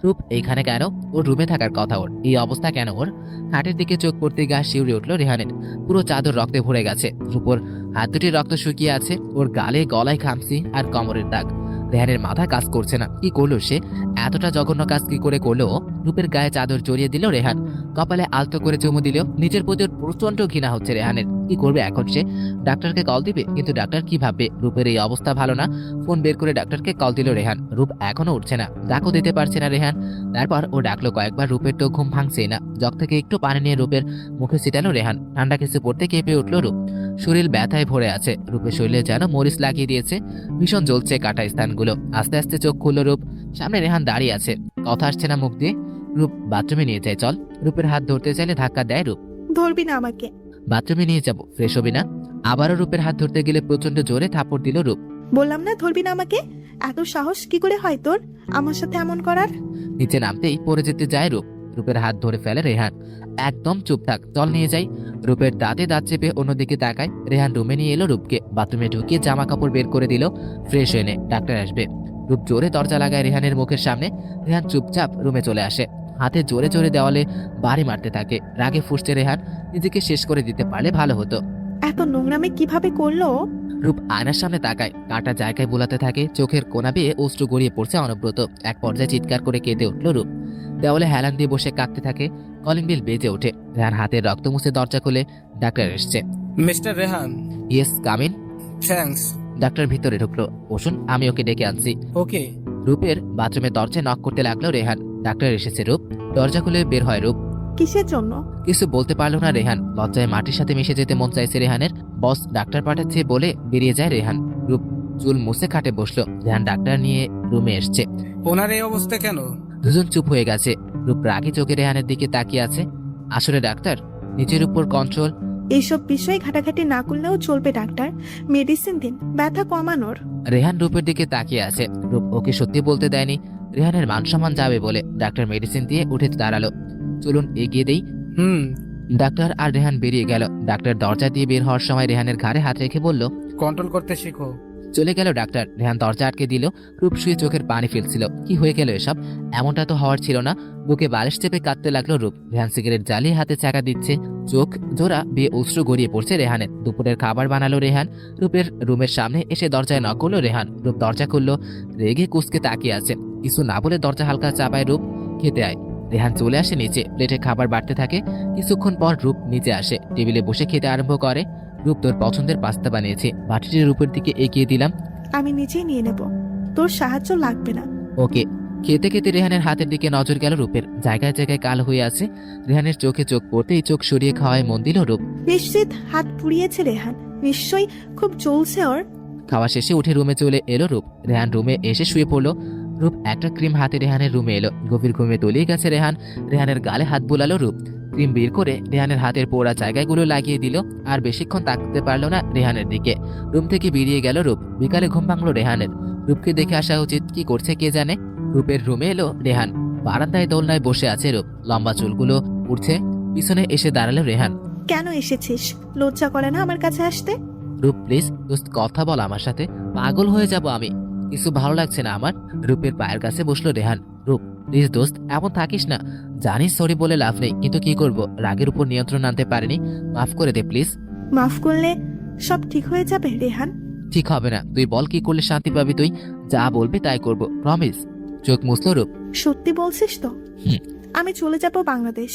রূপ এইখানে কেন? ওর রুমে থাকার কথা ওর, এই অবস্থা কেন ওর? খাটের দিকে চোখ পড়তে গা শিউরে উঠল রেহানের। পুরো চাদর রক্তে ভরে গেছে। রূপর হাত দুটির রক্ত শুকিয়ে আছে। ওর গালে গলায় খামচি আর কোমরের দাগ। রেহানের মাথা কাজ করছে না। কি করলো সে? এতটা জঘন্য কাজ কি করে করলো? রূপের গায়ে চাদর জড়িয়ে দিল রেহান। কপালে আলতো করে চুমু দিল। নিজের প্রতি প্রচন্ড ঘৃণা হচ্ছে রেহানের। কি করবে এখন সে? ডাক্তারকে কল দিবে, কিন্তু ডাক্তার কি ভাববে? রূপের এই অবস্থা ভালো না। ফোন বের করে ডাক্তারকে কল দিল রেহান। রূপ এখনো উঠছে না, ডাকও দিতে পারছে না রেহান। তারপর ও ডাকলো কয়েকবার, রূপের তো ঘুম ভাঙছেই না। জগ থেকে একটু পানি নিয়ে রূপের মুখে ছিটালো রেহান। ঠান্ডা কিছু পড়তে কেঁপে উঠল রূপ। শরীর ব্যথায় ভরে আছে। রূপের শরীরে যেন মরিচ লাগিয়ে দিয়েছে। ভীষণ জ্বলছে কাটা স্থানগুলো। আস্তে আস্তে চোখ খুলল রূপ। সামনে রেহান দাঁড়িয়ে আছে, কথা আসছে না মুখ দিয়ে। রূপ, বাথরুমে নিয়ে যায় চল। রূপের হাত ধরতে চাইলে ধাক্কা দেয় রূপ। ধরবি না আমাকে। বাথরুমে নিয়ে যাব, ফ্রেশ হবি না? আবারও রূপের হাত ধরতে গেলে প্রচন্ড জোরে থাপড় দিল রূপ। বললাম না ধরবি না আমাকে। এত সাহস কি করে হয় তোর আমার সাথে এমন করার? নিচে নামতেই পড়ে যেতে যায় রূপ। রূপের হাত ধরে ফেলে রেহান। একদম চুপ থাক, চল নিয়ে যাই। রূপের দাঁতে দাঁত চেপে অন্যদিকে তাকায়। রেহান রুমে নিয়ে এলো রূপকে। বাথরুমে ঢুকিয়ে জামা কাপড় বের করে দিল। ফ্রেশ হয়ে নে, ডাক্তার আসবে। রূপ জোরে দরজা লাগায় রেহানের মুখের সামনে। রেহান চুপচাপ রুমে চলে আসে। হাতে জোরে জোরে দেওয়ালে বাড়ি মারতে থাকে। রাগে ফুঁসছে রেহান। নিজেকে শেষ করে দিতে পারলে ভালো হতো। এত নোংরামে কিভাবে করলো? রূপ আয়নার সামনে তাকায়, কাটা জায়গায় বোলাতে থাকে। চোখের কোনা বেয়ে অশ্রু গড়িয়ে পড়ছে অনবরত। এক পর্যায়ে চিৎকার করে কেঁদে উঠল রূপ। দেওয়ালে হেলান দিয়ে বসে কাঁদতে থাকে। কলিং বেল বেজে ওঠে। রেহান হাতের রক্ত মুছে দরজা খুলে, ডাক্তার এসছে। Mister Rehan. Yes, come in. Thanks. Doctor ভিতরে ঢুকলো। বসুন, আমি ওকে ডেকে আনছি। ওকে। রূপের বাথরুমের দরজায় নক করতে লাগলো রেহান। ডাক্তার এসেছে। রূপ দরজা খুলে বের হয় রূপ। কিসের জন্য? কিছু বলতে পারলো না রেহান। লজ্জায় মাটির সাথে মিশে যেতে মন চাইছে রেহানের। বস ডাক্তার পাঠাচ্ছে বলে বেরিয়ে যায় রেহান। রূপ চুল মুছে খাটে বসলো। রেহান ডাক্তার নিয়ে রুমে এসছে। ওনার এই অবস্থা কেন? দুজন চুপ হয়ে গেছে। রূপ রাগী চোখে রেহানের দিকে তাকিয়ে আছে। আসলে ডাক্তার, নিজের উপর কন্ট্রোল। এইসব বিষয়ে ঘাটাঘাটি না করলেও চলবে ডাক্তার। মেডিসিন দিন ব্যথা কমানোর। রেহান রূপের দিকে তাকিয়ে আছে। রূপ ওকে সত্যি বলতে দেয়নি। রেহানের মান সম্মান যাবে বলে ডাক্তার মেডিসিন দিয়ে উঠে দাঁড়ালো। চলুন এগিয়ে দেই। ডাক্তার আর রেহান বেরিয়ে গেল। ডাক্তার দরজা দিয়ে বের হওয়ার সময় রেহানের ঘাড়ে হাত রেখে বলল, কন্ট্রোল করতে শিখো। চলে গেল ডাক্তার। রেহান দরজা আটকে দিল। রূপ শুয়ে চোখের পানি ফেলছিল। কি হয়ে গেল এসব? এমনটা তো হওয়ার ছিল না। বুকে বালিশ চেপে কাঁদতে লাগলো রূপ। রেহান সিগারেট জ্বালিয়ে হাতে চাকা দিচ্ছে। চোখ জোড়া বেয়ে অশ্রু গড়িয়ে পড়ছে রেহানের। দুপুরের খাবার বানালো রেহান। রূপের রুমের সামনে এসে দরজায় নক করলো রেহান। রূপ দরজা খুললো। রেগে কুঁচকে তাকিয়ে আছে। কিছু না বলে দরজা হালকা চাপায় রূপ, খেতে আয়। রেহান চলে আসে নিচে। প্লেটে খাবার বাড়তে থাকে। কিছুক্ষণ পর রূপ নিচে আসে। টেবিলে বসে খেতে আরম্ভ করে। রূপ, তোর পছন্দের পাস্তা বানিয়েছে। বাটিটি রূপের দিকে এগিয়ে দিলাম। আমি নিজেই নিয়ে নেব, তোর সাহায্য লাগবে না। ওকে। খেতে খেতে রেহানের হাতের দিকে নজর গেল রূপের। জায়গায় জায়গায় কালো হয়ে আছে। রেহানের চোখে চোখ পড়তেই চোখ সরিয়ে খাওয়ায় মন দিল রূপ। নিশ্চিত হাত পুড়িয়েছে রেহান, নিশ্চয়ই খুব চলছে ওর। খাওয়া শেষে উঠে রুমে চলে এলো রূপ। রেহান রুমে এসে শুয়ে পড়লো। রূপ একটা ক্রিম হাতে রেহানের রুমে এলো। গভীর ঘুমে তলিয়ে গেছে রেহান। রেহানের গালে হাত বুলালো রূপ। ক্রিম বের করে রেহানের হাতের পোড়া জায়গাগুলো লাগিয়ে দিল। আর বেশিক্ষণ তাকাতে পারলো না রেহানের দিকে। রুম থেকে বেরিয়ে গেল রূপ। বিকালে ঘুম ভাঙলো রেহানের। রূপকে দেখে আসা উচিত, কি করছে কে জানে। রূপের রুমে এলো রেহান। বারান্দায় দোলনায় বসে আছে রূপ। লম্বা চুলগুলো উঠছে। পিছনে এসে দাঁড়ালো রেহান। কেন এসেছিস? লজ্জা করে না আমার কাছে আসতে? রূপ প্লিজ, দোস্ত কথা বল আমার সাথে। পাগল হয়ে যাব আমি। কিছু ভালো লাগছে না আমার। রূপের পায়ের কাছে বসলো রেহান। রূপ প্লিজ দোস্ত, এমন থাকিস না। জানিস সরি বলে লাভ নেই, কিন্তু কি করব, রাগের উপর নিয়ন্ত্রণ আনতে পারিনি। মাফ করে দে প্লিজ। মাফ করলে সব ঠিক হয়ে যাবে রেহান? ঠিক হবে না। তুই বল কি করলে শান্তি পাবি তুই? যা বলবি তাই করব, প্রমিস। চোখ মুছলো রূপ। সত্যি বলছিস তো? আমি চলে যাব বাংলাদেশ।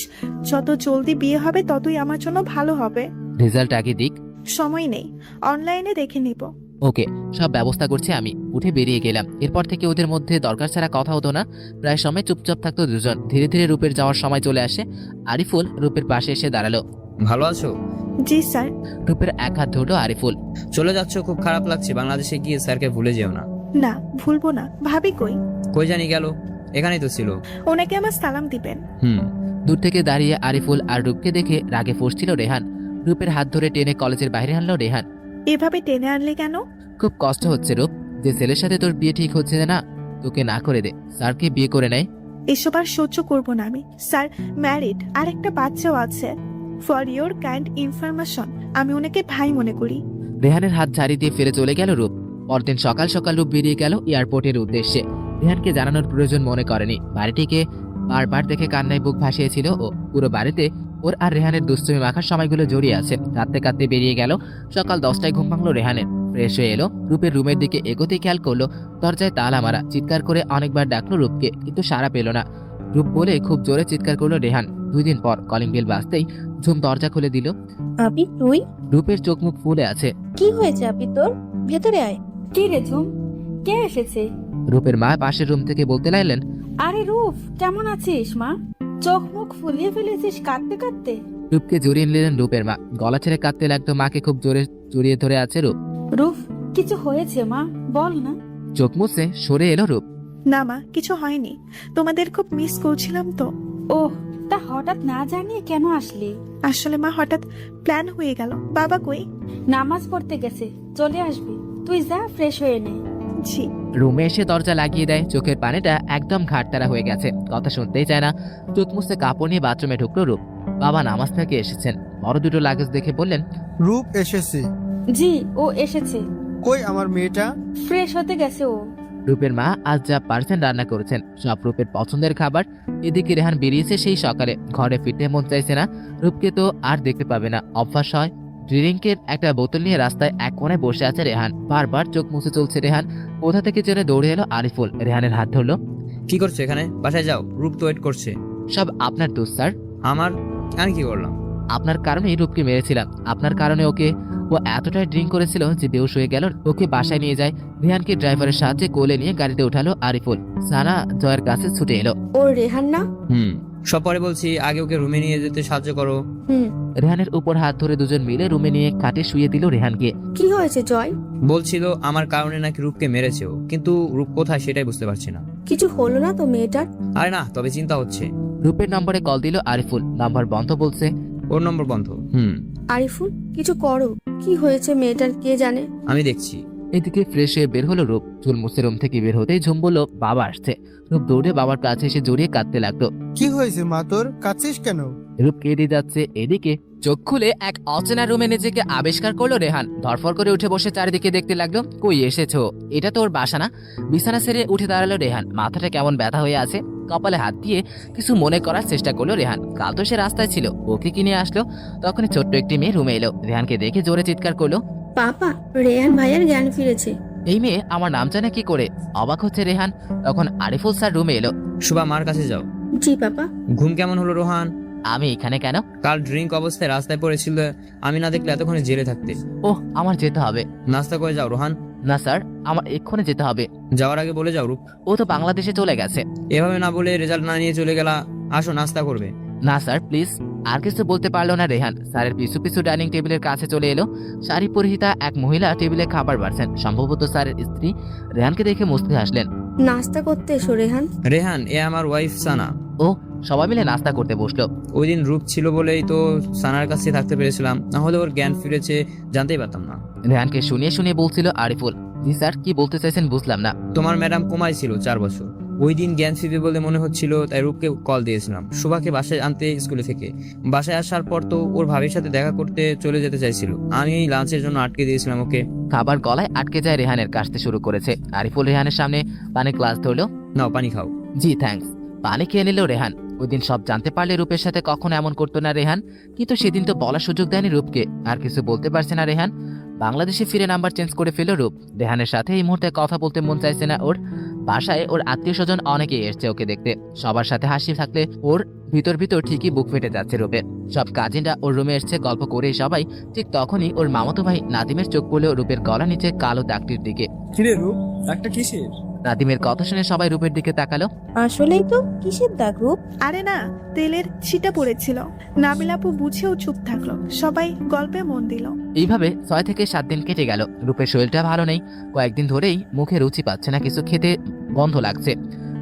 যত জলদি বিয়ে হবে ততই আমার জন্য ভালো হবে। রেজাল্ট আগে দিক। সময় নেই, অনলাইনে দেখে নিব। ওকে, সব ব্যবস্থা করছি আমি। উঠে বেরিয়ে গেলাম। এরপর থেকে ওদের মধ্যে দরকার ছাড়া কথা হতো না। প্রায় সময় চুপচাপ থাকতো দুজন। ধীরে ধীরে রূপের যাওয়ার সময় চলে আসে। আরিফুল রূপের পাশে এসে দাঁড়ালো। ভালো আছো? জি স্যার। রূপের এক হাত ধরলো আরিফুল। চলে যাচ্ছ, খুব খারাপ লাগছে। বাংলাদেশে গিয়ে স্যারকে ভুলে যেও না। না, ভুলবো না। ভাবি কই? কই জানি গেল, এখানেই তো ছিল। ওনাকে আমার সালাম দিবেন। দূর থেকে দাঁড়িয়ে আরিফুল আর রূপকে দেখে রাগে ফুঁসছিল রেহান। রূপের হাত ধরে টেনে কলেজের বাইরে আনলো রেহান। এভাবে টেনে আনলে কেন? খুব কষ্ট হচ্ছে রূপ। যে ছেলের সাথে তোর বিয়ে ঠিক হচ্ছে না, তোকে না করে দে, স্যারকে বিয়ে করে নেয়। এসব আর সহ্য করব না আমি। স্যার ম্যারিড, আর একটা বাচ্চাও আছে। ফর ইওর কাইন্ড ইনফরমেশন, আমি ওনাকে ভাই মনে করি। রেহানের হাত ঝাড়ি দিয়ে ফিরে চলে গেল রূপ। পরদিন সকাল সকাল রূপ বেরিয়ে গেল এয়ারপোর্টের উদ্দেশ্যে। রেহানকে জানানোর প্রয়োজন মনে করেনি। বাড়িটিকে বারবার দেখে কান্নায় বুক ভাসিয়েছিল ও। পুরো বাড়িতে ওর আর রেহানের দুষ্টুমি মাখার সময়গুলো জড়িয়ে আছে। কাঁদতে কাঁদতে বেরিয়ে গেল। সকাল 10টায় ঘুম ভাঙলো রেহানের। ফ্রেশ হয়ে এলো। রূপের রুমের দিকে এগোতে খেয়াল করলো দরজায় তালা মারা। চিৎকার করে অনেকবার ডাকলো রূপকে, কিন্তু সাড়া পেল না। রূপ বলে খুব জোরে চিৎকার করলো রেহান। 2 দিন পর কলিং বেল বাজতেই ঝুম দরজা খুলে দিল। আপি তুই? রূপের চোখ মুখ ফুলে আছে। কি হয়েছে আপি তোর? ভেতরে আয়। কি রে ঝুম, কে এসেছে? রূপের মা পাশের রুম থেকে বলতে লাগলেন, আরে রূপ, কেমন আছিস মা? চোখ মুখ ফুলিয়ে ফেলেছিস কাঁদতে কাঁদতে। রূপকে জড়িয়ে নিলেন রূপের মা। গলা ছেড়ে কাঁদতে লাগতো। মাকে খুব জোরে জড়িয়ে ধরে আছে রূপ। রূপ, কিছু হয়েছে মা? বল না। চোখ মুছে সরে এলো রূপ। না মা, কিছু হয়নি। তোমাদের খুব মিস করছিলাম তো। ওহ, তা হঠাৎ না জানিয়ে কেন আসলি? আসলে মা, হঠাৎ প্ল্যান হয়ে গেল। বাবা কই? নামাজ পড়তে গেছে, চলে আসবে। তুই যা, ফ্রেশ হয়ে নে। জি। রুমে এসে দরজা লাগিয়ে দেয়। চোখের পানিটা একদম ঘাটতারা হয়ে গেছে। কথা শুনতেই চায় না। চোখ মুছতে কাপড় নিয়ে বাথরুমে ঢুকলো রূপ। বাবা নামাজ থেকে এসেছেন। বড় দুটো লাগেজ দেখে বললেন, রূপ এসেছে। জি, ও এসেছে। কই আমার মেয়েটা? ফ্রেশ হতে গেছে ও। রূপের মা আজ যা পারছেন রান্না করেছেন, সব রূপের পছন্দের খাবার। এদিকে রেহান বেরিয়েছে সেই সকালে। ঘরে ফিরতে মন চাইছে না। রূপকে তো আর দেখতে পাবে না, অভ্যাস হয়। ড্রিঙ্কের একটা বোতল নিয়ে রাস্তায় এক কোণায় বসে আছে রেহান। বারবার চোখ মুছে চলছে রেহান। কোথা থেকে যেন দৌড়ে এলো আরিফুল। রেহানের হাত ধরলো। কি করছো এখানে? বাসায় যাও, রূপ তো ওয়েট করছে। সব আপনার দোষ স্যার। আমার? আমি কি করলাম? আপনার কারণেই রূপকে মেরেছিলাম। আপনার কারণে ও এতটাই ড্রিঙ্ক করেছিল যে বেহুশ হয়ে গেল। ওকে বাসায় নিয়ে যায়। রেহানকে ড্রাইভারের সাহায্যে কোলে নিয়ে গাড়িতে উঠালো আরিফুল। সানা জয়ের কাছে ছুটে এলো। ও রেহান না? সব পরে বলছি, আগে ওকে রুমে নিয়ে যেতে সাহায্য করো। রেহানের উপর হাত ধরে দুজন মিলে রুমে নিয়ে খাটে শুয়ে দিল রেহানকে। কি হয়েছে জয়? বলছিল আমার কারণে নাকি রূপকে মেরেছে ও, কিন্তু রূপ কোথায় সেটাই বুঝতে পারছি না। কিছু হলো না তো মেয়েটার? আরে না, তবে চিন্তা হচ্ছে। রূপের নম্বরে কল দিল আরিফুল, নাম্বার বন্ধ বলছে। ওর নম্বর বন্ধ। আরিফুল, কিছু করো। কি হয়েছে মেয়েটার কে জানে? আমি দেখছি। এদিকে ফ্রেশ হয়ে বের হলো রূপ। চুল মুছে রুম থেকে বের হতেই ঝুম বলল বাবা আসছে। রূপ দৌড়ে বাবার কাছে এসে জড়িয়ে কাঁদতে লাগলো। কি হয়েছে মা তোর? কাঁদছিস কেন? রূপ কেঁদে যাচ্ছে। এদিকে চোখ খুলে এক অচেনা রুমে নিজেকে আবিষ্কার করলো রেহান। ধরফর করে উঠে বসে চারিদিকে দেখতে লাগলো। কই এসেছো? এটা তো ওর বাসা না। বিছানা ছেড়ে উঠে দাঁড়ালো রেহান। মাথাটা কেমন ব্যথা হয়ে আছে। কপালে হাত দিয়ে কিছু মনে করার চেষ্টা করলো রেহান। কাল তো সে রাস্তায় ছিল, ওকে কিনে আসলো। তখনই ছোট্ট একটি মেয়ে রুমে এলো। রেহানকে দেখে জোরে চিৎকার করলো, পাপা, রেহান ভাইয়ের জ্ঞান ফিরেছে। এই মেয়ে আমার নাম জানে কি করে? অবাক হচ্ছে রেহান। তখন আরিফুল স্যার রুমে এলো। শুভা, মার কাছে যাও। জি পাপা। ঘুম কেমন হলো রোহান? আমি এখানে কেন? কাল ড্রিঙ্ক অবস্থায় রাস্তায় পড়েছিল, আমি না দেখলে এতক্ষণে জেলে থাকতে। ওহ, আমার যেতে হবে। নাস্তা করে যাও রোহান। না স্যার, আমার এক্ষুনি যেতে হবে। যাওয়ার আগে বলে যাও রূপ। ও তো বাংলাদেশে চলে গেছে। এভাবে না বলে রেজাল্ট না নিয়ে চলে গেলা। আসো নাস্তা করবে। না স্যার, প্লিজ। আর কিছু বলতে পারলো না রেহান। স্যারের পিছু পিছু ডাইনিং টেবিলের কাছে চলে এলো। শাড়ি পরিহিতা এক মহিলা টেবিলে খাবার বাড়ছেন, সম্ভবত স্যারের স্ত্রী। রেহানকে দেখে মুস্কি হাসলেন। নাস্তা করতে এসো রেহান। রেহান, এ আমার ওয়াইফ সানা। ও, সবাই মিলে নাস্তা করতে বসলো। ওই দিন রূপ ছিল বলেই তো সানার কাছে থাকতে পেরেছিলাম, না হলে ওর জ্ঞান ফিরেছে জানতেই পারতাম না। রেহানকে শুনিয়ে শুনিয়ে বলছিল আরিফুল। জি স্যার, কি বলতে চাইছেন বুঝলাম না। তোমার ম্যাডাম কোমায় ছিল 4 বছর। ওই দিন জ্ঞান ফিরবে বলে মনে হচ্ছিল, তাই রূপকে কল দিয়েছিলাম শুভাকে বাসায় আনতে স্কুলে থেকে। বাসায় আসার পর তো ওর ভাবির সাথে দেখা করতে চলে যেতে চাইছিল। আমি লাঞ্চের জন্য আটকে দিয়েছিলাম ওকে। খাবার গলায় আটকে যায় রেহানের। কাশতে শুরু করেছে। আরিফুল রেহানের সামনে পানি গ্লাস ধরলো। নাও পানি খাও। জি থ্যাঙ্কস। পানি খেয়ে নিল রেহান। ওই দিন সব জানতে পারলে রূপের সাথে কখনো এমন করতো না রেহান, কিন্তু সেদিন তো বলার সুযোগ দেয়নি রূপকে। আর কিছু বলতে পারছে না রেহান। বাংলাদেশে ফিরে নাম্বার চেঞ্জ করে ফেল রূপ। রেহানের সাথে এই মুহূর্তে কথা বলতে মন চাইছে না ওর। বাসায় ওর আত্মীয় স্বজন অনেকেই এসছে ওকে দেখতে। সবার সাথে হাসি থাকলে ওর ভিতর ভিতর ঠিকই বুক ফেটে যাচ্ছে রূপের। সব কাজিনরা ওর রুমে এসছে গল্প করে সবাই। ঠিক তখনই ওর মামাতো ভাই নাদিমের চোখ পড়ল রূপের গলা নিচে কালো দাগটির দিকে। কিরে রূপ, একটা কিসের? নাদিমের কথা শুনে সবাই রূপের দিকে তাকালো। আসলেই তো কিসের দাগ রূপ? আরে না, তেলের ছিটা পড়েছিল। নাবিলাপু বুঝেও চুপ থাকলো। সবাই গল্পে মন দিল। এইভাবে 6 থেকে 7 দিন কেটে গেল। রূপের শরীরটা ভালো নেই। কয়েকদিন ধরেই মুখে রুচি পাচ্ছে না, কিছু খেতে গন্ধ লাগছে।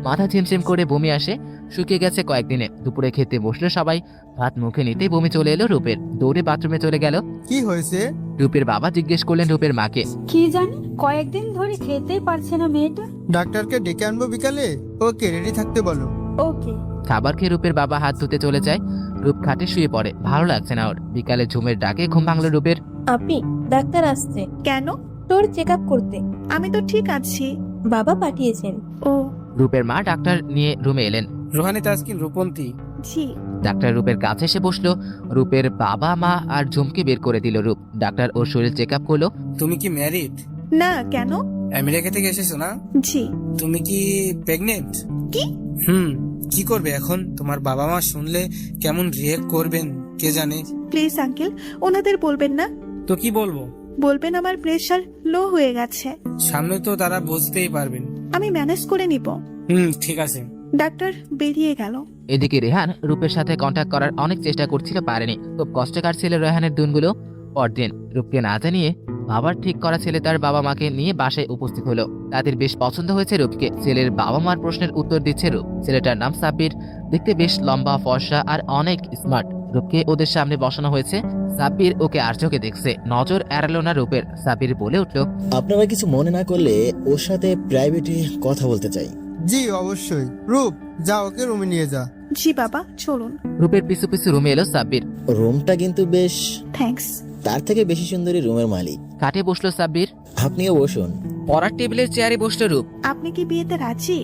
মাথা ঝিমঝিম করে বমি আসে। শুকিয়ে গেছে কয়েকদিনে। দুপুরে খেতে বসলো সবাই। ভাত মুখে নিতেই বমি চলে এলো রূপের। দৌড়ে বাথরুমে চলে গেল। কি হয়েছে? রূপের বাবা জিজ্ঞেস করলেন রূপের মাকে। কি জানি, কয়েকদিন ধরে খেতেই পারছে না মেয়েটা। ডাক্তারকে ডেকে আনবো বিকালে। ওকে রেডি থাকতে বলো। ওকে। খাবার খেয়ে রূপের বাবা হাত ধুতে চলে যায়। রূপ খাটে শুয়ে পড়ে। ভালো লাগছে না ওর। বিকালে ঝুমের ডাকে ঘুম ভাঙলো রূপের। আপি, ডাক্তার আসছে কেন? তোর চেক আপ করতে। আমি তো ঠিক আছি। বাবা পাঠিয়েছেন। ও রূপের মা ডাক্তার নিয়ে রুমে এলেন। রোহানি তাসকিন রূপন্তী। জি। ডাক্তার রূপের কাছে এসে বসলো। রূপের বাবা মা আর ঝুমকে বের করে দিল রূপ। ডাক্তার ওর শরীর চেক আপ করলো। তুমি কি ম্যারিড? না, কেন? আমেরিকা থেকে এসেছো না? জি। তুমি কি প্রেগনেন্ট? কি? কি করবে এখন? তোমার বাবা মা শুনলে কেমন রিয়েক্ট করবেন কে জানে। প্লিজ আঙ্কেল, ওনাদের বলবেন না। তো কি বলবো? বলবেন আমার প্রেশার লো হয়ে গেছে। সামনে তো তারা বুঝতেই পারবেন। আমি ম্যানেজ করে নিব। ঠিক আছে। ডাক্তার বেরিয়ে গেল। এদিকে রেহান রূপের সাথে কন্ট্যাক্ট করার অনেক চেষ্টা করছিল, পারেনি। খুব কষ্ট কাটছিল রেহানের দিনগুলো। পরদিন রূপকে না জানিয়ে বাবার ঠিক করা ছেলে তার বাবা মাকে নিয়ে বাসায় উপস্থিত হলো। তাদের বেশ পছন্দ হয়েছে রূপকে। ছেলের বাবা মার প্রশ্নের উত্তর দিচ্ছে রূপ। ছেলেটার নাম সাব্বির। দেখতে বেশ লম্বা, ফর্সা আর অনেক স্মার্ট। রূপকে ওদের সামনে বসানো হয়েছে। সাব্বির ওকে আর চোখে দেখছে। নজর এড়ালো না রূপের। সাব্বির বলে উঠলো, আপনারা কিছু মনে না করলে ওর সাথে প্রাইভেটে কথা বলতে চাই। জি অবশ্যই। রূপ, যা ওকে রুমে নিয়ে যা। জি বাবা, চলুন। রূপের পিছু পিছু রুমে এলো সাব্বির। রুমটা কিন্তু বেশ। থ্যাঙ্কস। তার থেকে বেশি সুন্দরী রুমের মালিক। খাটে বসলো সাব্বির। আপনিও বসুন। পড়ার টেবিলের চেয়ারে বসলো রূপ। আপনি কি বিয়েতে রাজি?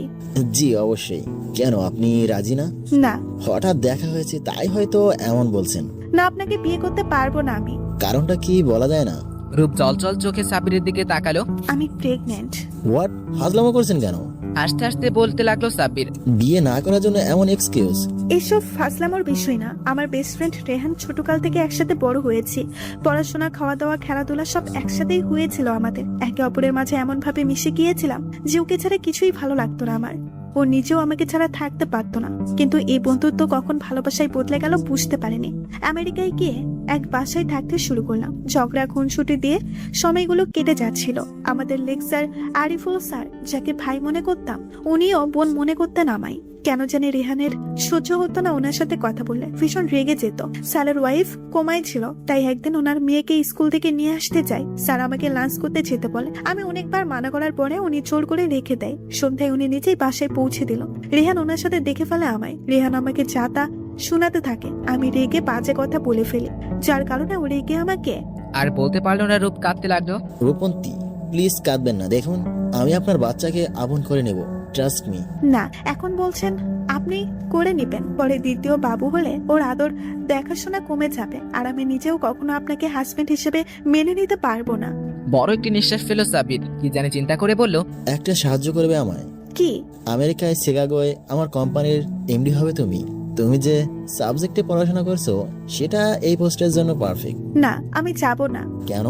জি অবশ্যই। কেন, আপনি রাজি না? না। হঠাৎ দেখা হয়েছে তাই হয়তো এমন বলছেন। না, আপনাকে বিয়ে করতে পারবো না আমি। কারণটা কি বলা যায় না? রূপ জলজল চোখে সাব্বিরের দিকে তাকালো। আমি প্রেগনেন্ট। হোয়াট? হাজলামো করছেন কেন? হাসতে হাসতে বলতে লাগলো সাব্বির। বিয়ে না করার জন্য এমন এক্সকিউজ? এসব ফাজলামোর বিষয় না। আমার বেস্ট ফ্রেন্ড রেহান ছোটকাল থেকে একসাথে বড় হয়েছি। পড়াশোনা, খাওয়া দাওয়া, খেলাধুলা সব একসাথেই হয়েছিল আমাদের। একে অপরের মাঝে এমন ভাবে মিশে গিয়েছিলাম যে ওকে ছাড়া কিছুই ভালো লাগতো না আমার। ও নিজেও আমাকে ছাড়া থাকতে পারতো না, কিন্তু এই বন্ধুত্ব কখন ভালোবাসায় বদলে গেল বুঝতে পারিনি। আমেরিকায় গিয়ে এক বাসায় থাকতে শুরু করলাম। ঝগড়া খুনসুটি দিয়ে সময়গুলো কেটে যাচ্ছিল। আমাদের লেকচার আরিফুল স্যার, যাকে ভাই মনে করতাম, উনিও বোন মনে করতেন আমায়। কেন জানি রেহানের সহ্য হতো না ওনার সাথে কথা বললে, ভীষণ রেগে যেত। স্যারের ওয়াইফ কোমায় ছিল, তাই একদিন ওনার মেয়েকে স্কুল থেকে নিয়ে আসতে চাই। স্যার আমাকে লাঞ্চ করতে যেতে বলে। আমি অনেকবার মানা করার পরে উনি জোর করে রেখে দেয়। সন্ধ্যায় উনি নিজেই বাসায় পৌঁছে দিল। রেহান ওনার সাথে দেখে ফেলে আমায়। রেহান আমাকে যা তা শোনাতে থাকে। আমি রেগে বাজে কথা বলে ফেলি, যার কারণে ও রেগে আমাকে। আর বলতে পারলো না, রূপ কাঁদতে লাগলো। রূপন্তী, প্লিজ কাঁদবেন না। দেখুন, আমি আপনার বাচ্চাকে আপন করে নেব, ট্রাস্ট মি। না, এখন বলছেন আপনি করে নিবেন, পরে দ্বিতীয় বাবু হলে ওর আদর দেখাশোনা কমে যাবে, আর আমি নিজেও কখনো আপনাকে হাজবেন্ড হিসেবে মেনে নিতে পারবো না। বড় একটি নিঃশ্বাস ফেলো সাব্বির, কি জানি চিন্তা করে বলল, একটা সাহায্য করবে আমায়? কি? আমেরিকায় শিকাগোয় আমার কোম্পানির এমডি হবে তুমি। তুমি যে সাবজেক্টে পড়াশোনা করছো সেটা এই পোস্টের জন্য পারফেক্ট। না, আমি যাব না। কেন?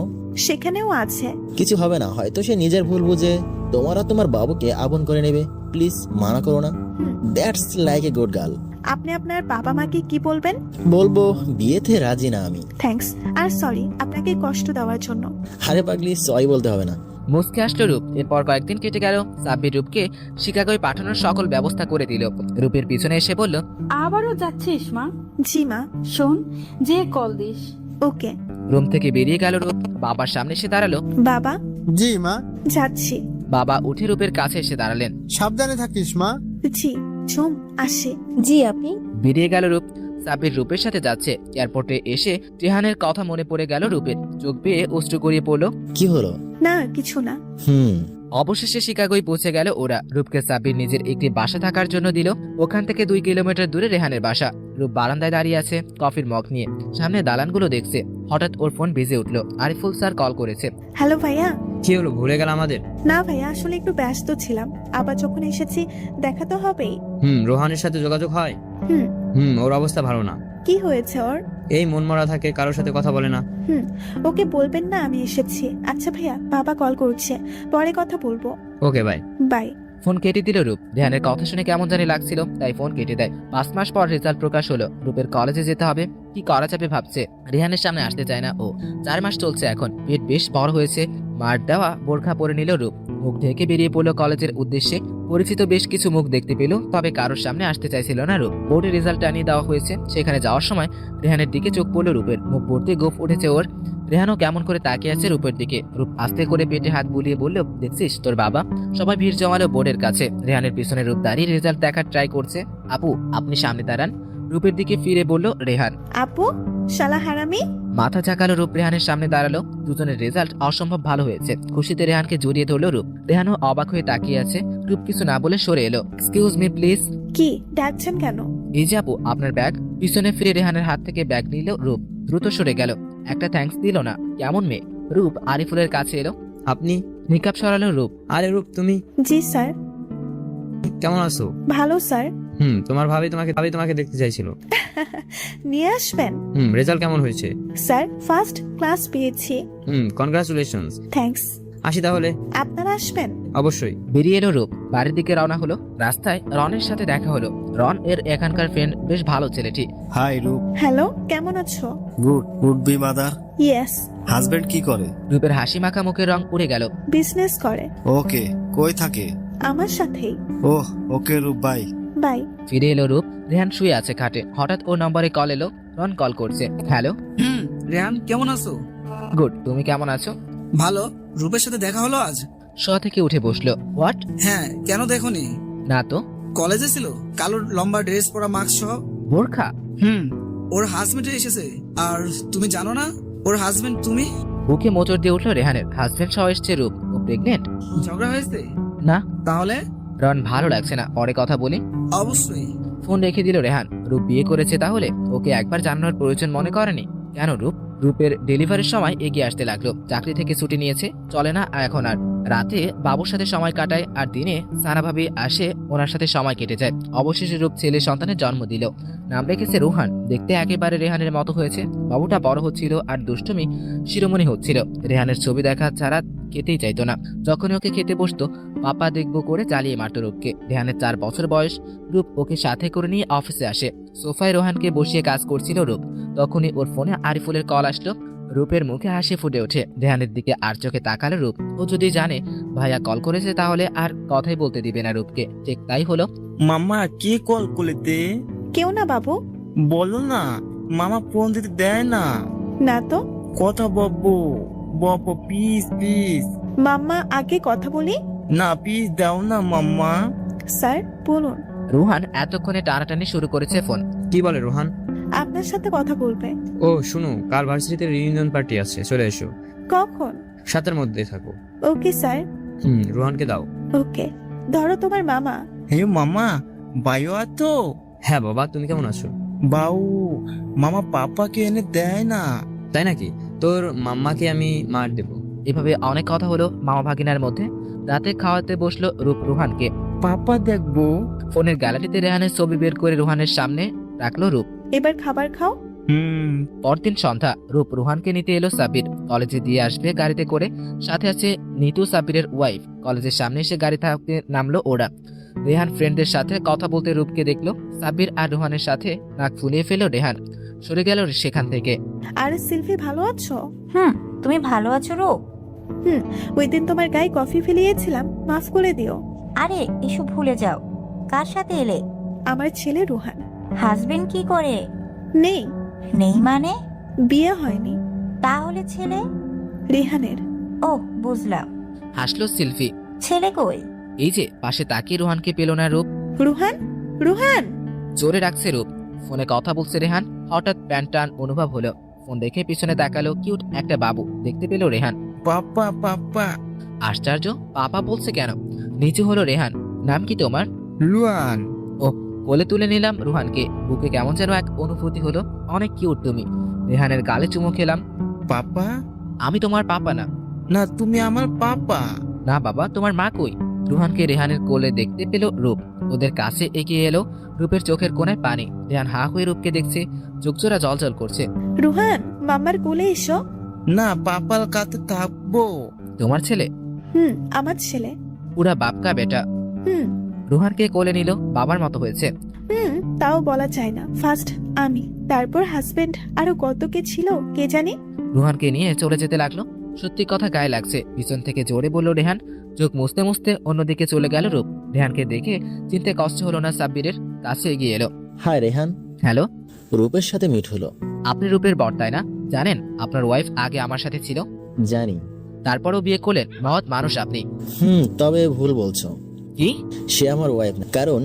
সেখানেও আছে। কিছু হবে না, হয়তো সে নিজের ভুল বুঝে তোমার আর তোমার বাবুকে আপন করে নেবে। প্লিজ মানা করো না। That's like a good girl. আপনি আপনার বাবা মাকে কি বলবেন? বলবো বিয়েতে রাজি না আমি। থ্যাঙ্কস, আর সরি আপনাকে কষ্ট দেওয়ার জন্য। আরে পাগলি, সরি বলতে হবে না। মুসকে আসলো রূপ। এরপর কয়েকদিন কেটে গেল। সাব্বির রূপকে শিকাগোয় পাঠানোর সকল ব্যবস্থা করে দিল। রূপের পিছনে এসে বলল, আবারও যাচ্ছিস মা? জি মা। শোন, যে কল দিস। ওকে। রুম থেকে বেরিয়ে গেল রূপ। বাবার সামনে এসে দাঁড়ালো। বাবা। জি মা। যাচ্ছি। বাবা উঠে রূপের কাছে এসে দাঁড়ালেন। সাবধানে থাকিস মা। জি ঝুম, আসি। জি আপনি। বেরিয়ে গেল রূপ। সাব্বির রূপের সাথে যাচ্ছে। এয়ারপোর্টে এসে রেহানের কথা মনে পড়ে গেল রূপের। চোখ বেয়ে অশ্রু গড়িয়ে পড়লো। কি হলো? না, কিছু না। অবশেষে শিকাগোয় পৌঁছে গেল ওরা। রূপকে সাব্বির নিজের একটি বাসা থাকার জন্য দিল। ওখান থেকে 2 কিলোমিটার দূরে রেহানের বাসা। রূপ বারান্দায় দাঁড়িয়ে আছে কফির মগ নিয়ে, সামনে দালানগুলো দেখছে। হঠাৎ ওর ফোন বেজে উঠলো। আরিফুল স্যার কল করেছে। হ্যালো ভাইয়া। কি হলো, ভুলে গেল আমাদের? না ভাইয়া, আসলে একটু ব্যস্ত ছিলাম। আবার যখন এসেছি দেখা তো হবেই। রোহানের সাথে যোগাযোগ হয়? ওর অবস্থা ভালো না। কি হয়েছে ওর? এই মনমরা থাকে, কারোর সাথে কথা বলে না। ওকে বলবেন না আমি এসেছি। আচ্ছা ভাইয়া, বাবা কল করছে, পরে কথা বলবো। Okay bye. বাই। ফোন কেটে দিল রূপ। রেহানের কথা শুনে কেমন জানি লাগছিল, তাই ফোন কেটে দেয়। 5 মাস পর রেজাল্ট প্রকাশ হলো। রূপের কলেজে যেতে হবে, কি করা যাবে ভাবছে। রেহানের সামনে আসতে চায় না ও। 4 মাস চলছে এখন। পেট বেশ বড় হয়েছে। মার দেওয়া বোরখা পরে নিল রূপ। মুখ ঢেকে বেরিয়ে পড়লো কলেজের উদ্দেশ্যে। পরিচিত বেশ কিছু মুখ দেখতে পেল, তবে কারোর সামনে আসতে চাইছিল না রূপ। বোর্ডের রেজাল্ট টানিয়ে দেওয়া হয়েছে। সেখানে যাওয়ার সময় রেহানের দিকে চোখ পড়লো রূপের। মুখ ভর্তি গোফ উঠেছে ওর। রেহানও কেমন করে তাকিয়ে আছে রূপের দিকে। রূপ আস্তে করে পেটে হাত বুলিয়ে বলল, দেখছিস তোর বাবা? সবাই ভিড় জমালো বোর্ডের কাছে। রেহানের পিছনে রূপ দাঁড়িয়ে রেজাল্ট দেখার ট্রাই করছে। আপু, আপনি সামনে দাঁড়ান। রূপের দিকে ফিরে বলল রেহান। আপু, শালা হারামি। মাথা ঝাঁকালো রূপ। রেহানের সামনে দাঁড়ালো। দুজনের রেজাল্ট অসম্ভব ভালো হয়েছে। খুশিতে রেহানকে জড়িয়ে ধরলো রূপ। রেহানও অবাক হয়ে তাকিয়ে আছে। রূপ কিছু না বলে সরে এলো। Excuse me please. কি ডাকছেন কেন? এই যে আপু, আপনার ব্যাগ। পিছনে ফিরে রেহানের হাত থেকে ব্যাগ নিল রূপ। দ্রুত সরে গেল। একটা থ্যাঙ্কস দিল না। কেমন মেয়ে। রূপ আরিফুলের কাছে এলো। আপনি? নিকাব সরালো রূপ। আরে রূপ, তুমি? জি স্যার। কেমন আছো? ভালো স্যার। তোমার ভাবি তোমাকে দেখতে চাইছিল। নিয়ে আসবেন। রেজাল্ট কেমন হয়েছে? স্যার, ফার্স্ট ক্লাস পেয়েছি। কনগ্রাচুলেশনস। থ্যাঙ্কস। আসি তাহলে। আপনারা আসবেন? অবশ্যই। বেরিয়ে এলো রূপ। বাড়ির দিকে রওনা হলো। রাস্তায় রনের সাথে দেখা হলো। রন এর এখানকার ফ্রেন্ড, বেশ ভালো ছেলেটি। হাই রূপ। হ্যালো, কেমন আছো? Good. Would be mother. Yes. Husband কি করে? রূপের হাসি মাখা মুখের রং উড়ে গেল। বিজনেস করে। ওকে, কই থাকে? আমার সাথেই। ওহ, ওকে রূপ, বাই। বাই। ফিরে এলো রূপ। রেহান শুয়ে আছে খাটে। হঠাৎ ও নম্বরে কল এলো। রন কল করছে। হ্যালো। রেহান, কেমন আছো? গুড, তুমি কেমন আছো? ভালো। রূপের সাথে দেখা হলো আজ? শোয়া থেকে উঠে বসলো। হোয়াট? হ্যাঁ, কেন দেখোনি? না তো। কলেজে ছিল, কালো লম্বা ড্রেস পরা, মাস্ক সহ। বোরখা? ওর হাজবেন্ড এসেছে। আর তুমি জানো না ওর হাজবেন্ড তুমি? বুকে মোচড় দিয়ে উঠলো রেহানের। হাজবেন্ড সহ এসছে রূপ। ও প্রেগনেন্ট? ঝগড়া হয়েছে? না। তাহলে? রন, ভালো লাগছে না, পরে কথা বলি। অবশ্যই। ফোন রেখে দিল রেহান। রূপ বিয়ে করেছে, তাহলে ওকে একবার জানানোর প্রয়োজন মনে করেনি কেন? রূপের ডেলিভারির সময় এগিয়ে আসতে লাগলো। চাকরি থেকে ছুটি নিয়েছে, চলে না এখন আর। রাতে বাবুর সাথে সময় কাটায় আর দিনে সানা ভাবি আসে, ওনার সাথে সময় কেটে যায়। অবশেষে রূপ ছেলে সন্তানের জন্ম দিল। নাম রেখেছে রুহান। দেখতে একেবারে রেহানের মতো হয়েছে। বাবুটা বড় হচ্ছিল আর দুষ্টুমি শিরোমণি হচ্ছিল। রেহানের ছবি দেখা ছাড়া খেতেই চাইতো না। যখনই ওকে খেতে বসতো পাপা দেখবো করে জ্বালিয়ে মারত রূপকে। রেহানের 4 বছর বয়স। রূপ ওকে সাথে করে নিয়ে অফিসে আসে। সোফায় রোহানকে বসিয়ে কাজ করছিল রূপ। তখনই ওর ফোনে আরিফুলের কল আসলো। রূপের মুখে হাসি ফুটে ওঠে। রেহানের দিকে আর চোখে তাকালো রূপ। ও যদি জানে ভাইয়া কল করেছে তাহলে আর কথাই বলতে দিবে না রূপকে। ঠিক তাই হলো। মামা কে কল করতে? কেউ না বাবু। বলো না, মামা ফোন দিতে দেয় না। না তো। কথা বলবো ববো, প্লিজ প্লিজ। মাম্মা আগে কথা বলি। না প্লিজ দাও না মাম্মা। স্যার বলুন। রুহান এতক্ষণে টানাটানি শুরু করেছে ফোন। কি বলে রোহান? আপনার সাথে কথা বলবে। ও শুনো, কাল ভার্সিটিতে রিউনিয়ন পার্টি আছে, চলে এসো। কখন? 7-এর মধ্যে থাকো। Okay sir. রোহানকে দাও। ওকে। ধরো তোমার মামা। হে মামা, বায়ো আতো? হ্যাঁ বাবা, তুমি কেমন আছো? বাউ, মামা পাপাকে এনে দেয় না। তাই নাকি? তোর মাম্মাকে আমি মার দেবো। এভাবে অনেক কথা হলো মামা ভাগিনার মধ্যে। রাতে খাওয়াতে বসলো রূপ রুহানকে। পাপা দেখবো। ফোনের গ্যালারিতে রেহানের ছবি বের করে রুহানের সামনে রাখলো রূপ। এবার খাবার খাও। পরদিন সন্ধ্যা। রূপ রুহানকে নিতে এলো সাব্বির। কলেজে দিয়ে আসবে গাড়িতে করে। সাথে আছে নিতু, সাব্বিরের ওয়াইফ। কলেজের সামনে এসে গাড়ি থাকতে নামলো ওরা। রেহান ফ্রেন্ডদের সাথে কথা বলতে রূপকে দেখলো। সাব্বির আর রুহানের সাথে নাক ফুলিয়ে ফেললো রেহান। সরে গেল সেখান থেকে। আরে সিলভি, ভালো আছো? তুমি ভালো আছো রূপ? ওই দিন তোমার গায়ে কফি ফেলিয়েছিলাম, মাফ করে দিও। আরে এসব ভুলে যাও। কার সাথে এলে? আমার ছেলে রুহান। হাজবেন্ড কি করে? নেই। নেই মানে? বিয়ে হয়নি। তাহলে ছেলে? রেহানের। ও বুঝলাম। হাসলো সিলভি। ছেলে কই? এই যে পাশে তাকিয়ে রুহানকে পেল না রূপ। রুহান, রুহান। জোরে ডাকছে রূপ। ফোনে কথা বলছে রেহান। হঠাৎ প্যান টান অনুভব হলো। ফোন দেখে পিছনে তাকালো। কিউট একটা বাবু দেখতে পেল রেহান। পাপা পাপা। আশ্চর্য, পাপা বলছে কেন? নিচু হলো রেহান। নাম কি তোমার? রুহান। ও, কোলে তুলে নিলাম রুহানকে। বুকে কেমন যেন এক অনুভূতি হলো। অনেক কিউট তুমি। রেহানের গালে চুমু খেলাম। পাপা? আমি তোমার পাপা না। না, তুমি আমার পাপা। না বাবা, তোমার মা কই? রুহানকে রেহানের কোলে দেখতে পেল রূপ। ওদের কাছে এগিয়ে এলো। রূপের চোখের কোণায় পানি। রেহান হা হয়ে রূপকে দেখছে। চোখজোড়া জলজল করছে। রুহান, মাম্মার কোলে এসো। না, পাপার কাছে থাকবো। তোমার ছেলে? আমার ছেলে। পুরা বাপকা বেটা। রুহানকে কোলে নিল। বাবার মতো হয়েছে। তাও বলা যায় না। ফার্স্ট আমি, তারপর হাজবেন্ড, আরো কত কে ছিল কে জানি। রুহানকে নিয়ে চলে যেতে লাগলো। সত্যি কথা গায়ে লাগছে। পিছন থেকে জোরে বলল রেহান। চোখ মুছতে মুছতে অন্যদিকে চলে গেল রূপ। রেহানকে দেখে চিনতে কষ্ট হলো না। সাব্বিরের কাছে এগিয়ে এলো। হাই রেহান। হ্যালো। রূপের সাথে মিট হলো। আপনি রূপের বর তাই না? জানেন আপনার ওয়াইফ আগে আমার সাথে ছিল। জানি। তারপরও বিয়ে করলেন। মহৎ মানুষ আপনি। তবে ভুল বলছো। কি? সে আমার ওয়াইফ না, কারণ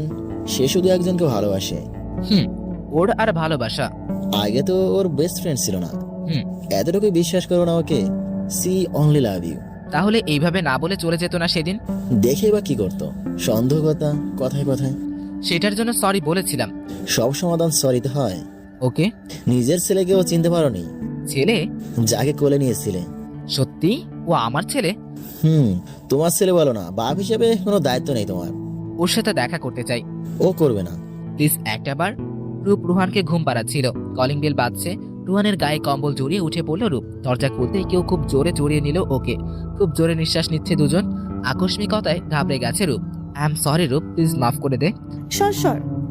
সে শুধু একজনকে ভালোবাসে। ওর আর ভালোবাসা? আগে তো ওর বেস্ট ফ্রেন্ড ছিল না। এতটুকু বিশ্বাস করো না ওকে। She only love you. তাহলে এইভাবে না বলে চলে যেত না সেদিন? দেখে বা কি করতো? সন্দেহ কথা কথায় কথায়। সেটার জন্য সরি বলেছিলাম। সব সমাধান সরিতে হয়। ওকে। নিজের ছেলেকেও চিনতে পারোনি? ছেলে? যাকে কোলে নিয়েছিলে। সত্যি ও আমার ছেলে? তোমার ছেলে বলো না, বাপ হিসেবে কোনো দায়িত্ব নেই তোমার। ওর সাথে দেখা করতে চাই। ও করবে না। প্লিজ একটা বার। রূপ রুহানকে ঘুম পাড়াচ্ছিল। কলিং বেল বাজছে। রুহানের গায়ে কম্বল জড়িয়ে উঠে পড়ল রূপ। দরজা খুলতেই কেউ খুব জোরে জড়িয়ে নিল ওকে। খুব জোরে নিঃশ্বাস নিচ্ছে দুজন। আকস্মিকতায় ঘাবড়ে গেছে রূপ। আই এম সরি রূপ, প্লিজ মাফ করে দে। সর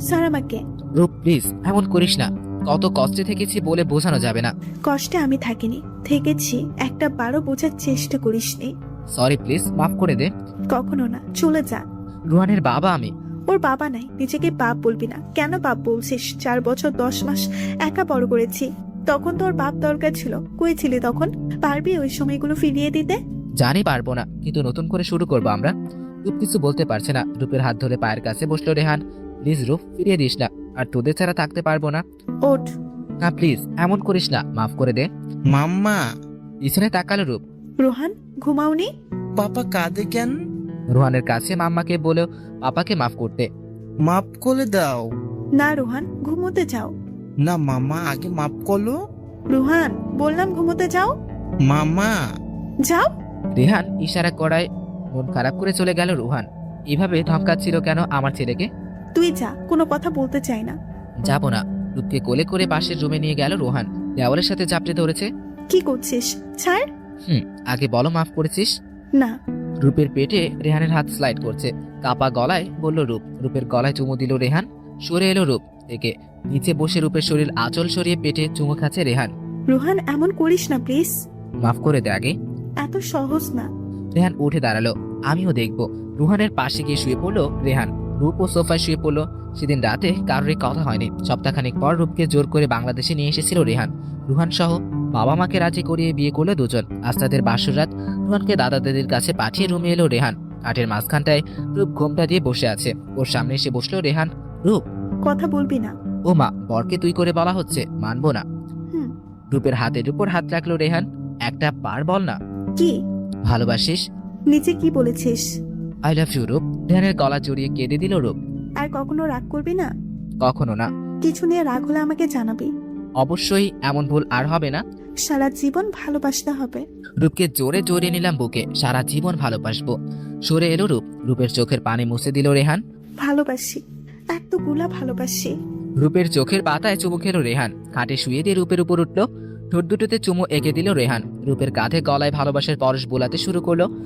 স্যার আমাকে। রূপ প্লিজ এমন করিস না। কত কষ্টে থেকেছি বলে বোঝানো যাবে না। কষ্টে আমি থাকিনি, থেকেছি। একটা বারো বোঝার চেষ্টা করিসনি। সরি প্লিজ মাফ করে দে। কখনো না, চলে যা। রুহানের বাবা আমি। ওর বাবা নাই, নিজেকে বাপ বলবি না। কেন বাপ বলছিস? 4 বছর 10 মাস একা বড় করেছি। তখন তোর বাপ দরকার ছিল। কই ছিলি তখন? পারবি ওই সময়গুলো ফিরিয়ে দিতে? জানি পারবো না, কিন্তু নতুন করে শুরু করবো আমরা। রূপ কিছু বলতে পারছে না। রূপের হাত ধরে পায়ের কাছে বসলো রেহান। প্লিজ রূপ, ফিরিয়ে দিস না। আর তোদের ছাড়া থাকতে পারবো না। ওঠ না প্লিজ, এমন করিস না। মাফ করে দে। মাম্মা। পিছনে তাকালো রূপ। রোহান, ঘুমাওনি? পাপা কাঁদে কেন? রুহানের কাছে মাম্মাকে বলে পাপাকে মাফ করতে। মাফ করে দাও। না রোহান, ঘুমোতে যাও। না মামা, আগে মাফ করো। রোহান, বললাম ঘুমোতে যাও। মামা। যাও। রেহান ইশারা করায় মন খারাপ করে চলে গেল রুহান। এভাবে ধমকাচ্ছিল কেন আমার ছেলেকে? তুই যা, কোনো কথা বলতে চাই না। যাবো না। রূপকে কোলে করে পাশের রুমে নিয়ে গেল রোহান। দেওয়ালের সাথে চাপড়ে ধরেছে। কি করছিস? ছাড়। আগে বলো মাফ করেছিস? না। রূপের পেটে রেহানের হাত স্লাইড করছে। কাপা গলায় বলল রূপ। রূপের গলায় চুমু দিল রেহান। সরে এলো রূপ থেকে। নিচে বসে রূপের শরীর আঁচল সরিয়ে পেটে চুমু খাচ্ছে রেহান। রোহান, এমন করিস না প্লিজ। মাফ করে দে আগে। এত সহজ না। রেহান উঠে দাঁড়ালো। আমিও দেখবো। রুহানের পাশে গিয়ে শুয়ে পড়লো রেহান। রূপ ও সোফায় শুয়ে পড়লো। সেদিন রাতে কারোরই কথা হয়নি। সপ্তাহখানিক পর রূপকে জোর করে বাংলাদেশে নিয়ে এসেছিল রেহান। রুহান সহ বাবা মাকে রাজি করিয়ে বিয়ে করলো দুজন। আজ তাদের বাসর রাত। রুহানকে দাদা দাদির কাছে পাঠিয়ে রুমে এলো রেহান। কাঠের মাঝখানটায় রূপ ঘোমটা দিয়ে বসে আছে। ওর সামনে এসে বসলো রেহান। রূপ, কথা বলবি না? ও মা, বরকে তুই করে বলা হচ্ছে, মানবো না। রূপের হাতের উপর হাত রাখলো রেহান। একটা বার বল না। কি? ভালোবাসিস? নিচে কি বলেছিস? আই লাভ ইউ রূপ। রেহানের গলা জড়িয়ে কেঁদে দিল রূপ। আর কখনো রাগ করবি না? কখনো না। কিছু নিয়ে রাগ হলে আমাকে জানাবি। অবশ্যই, এমন ভুল আর হবে না। সারা জীবন ভালোবাসতে হবে। রূপকে জোরে জড়িয়ে নিলাম বুকে। সারা জীবন ভালোবাসবো। সরে এলো রূপ। রূপের চোখের পানি মুছে দিল রেহান। ভালোবাসি, এতগুলা ভালোবাসি। রূপের চোখের পাতায় চুমু খেলো রেহান। খাটে শুয়ে দিয়ে রূপের উপর উঠলো। ঠোঁট দুটোতে চুমু এঁকে দিল রেহান। রূপের কাঁধে গলায় ভালোবাসার পরশ বোলাতে শুরু করলো।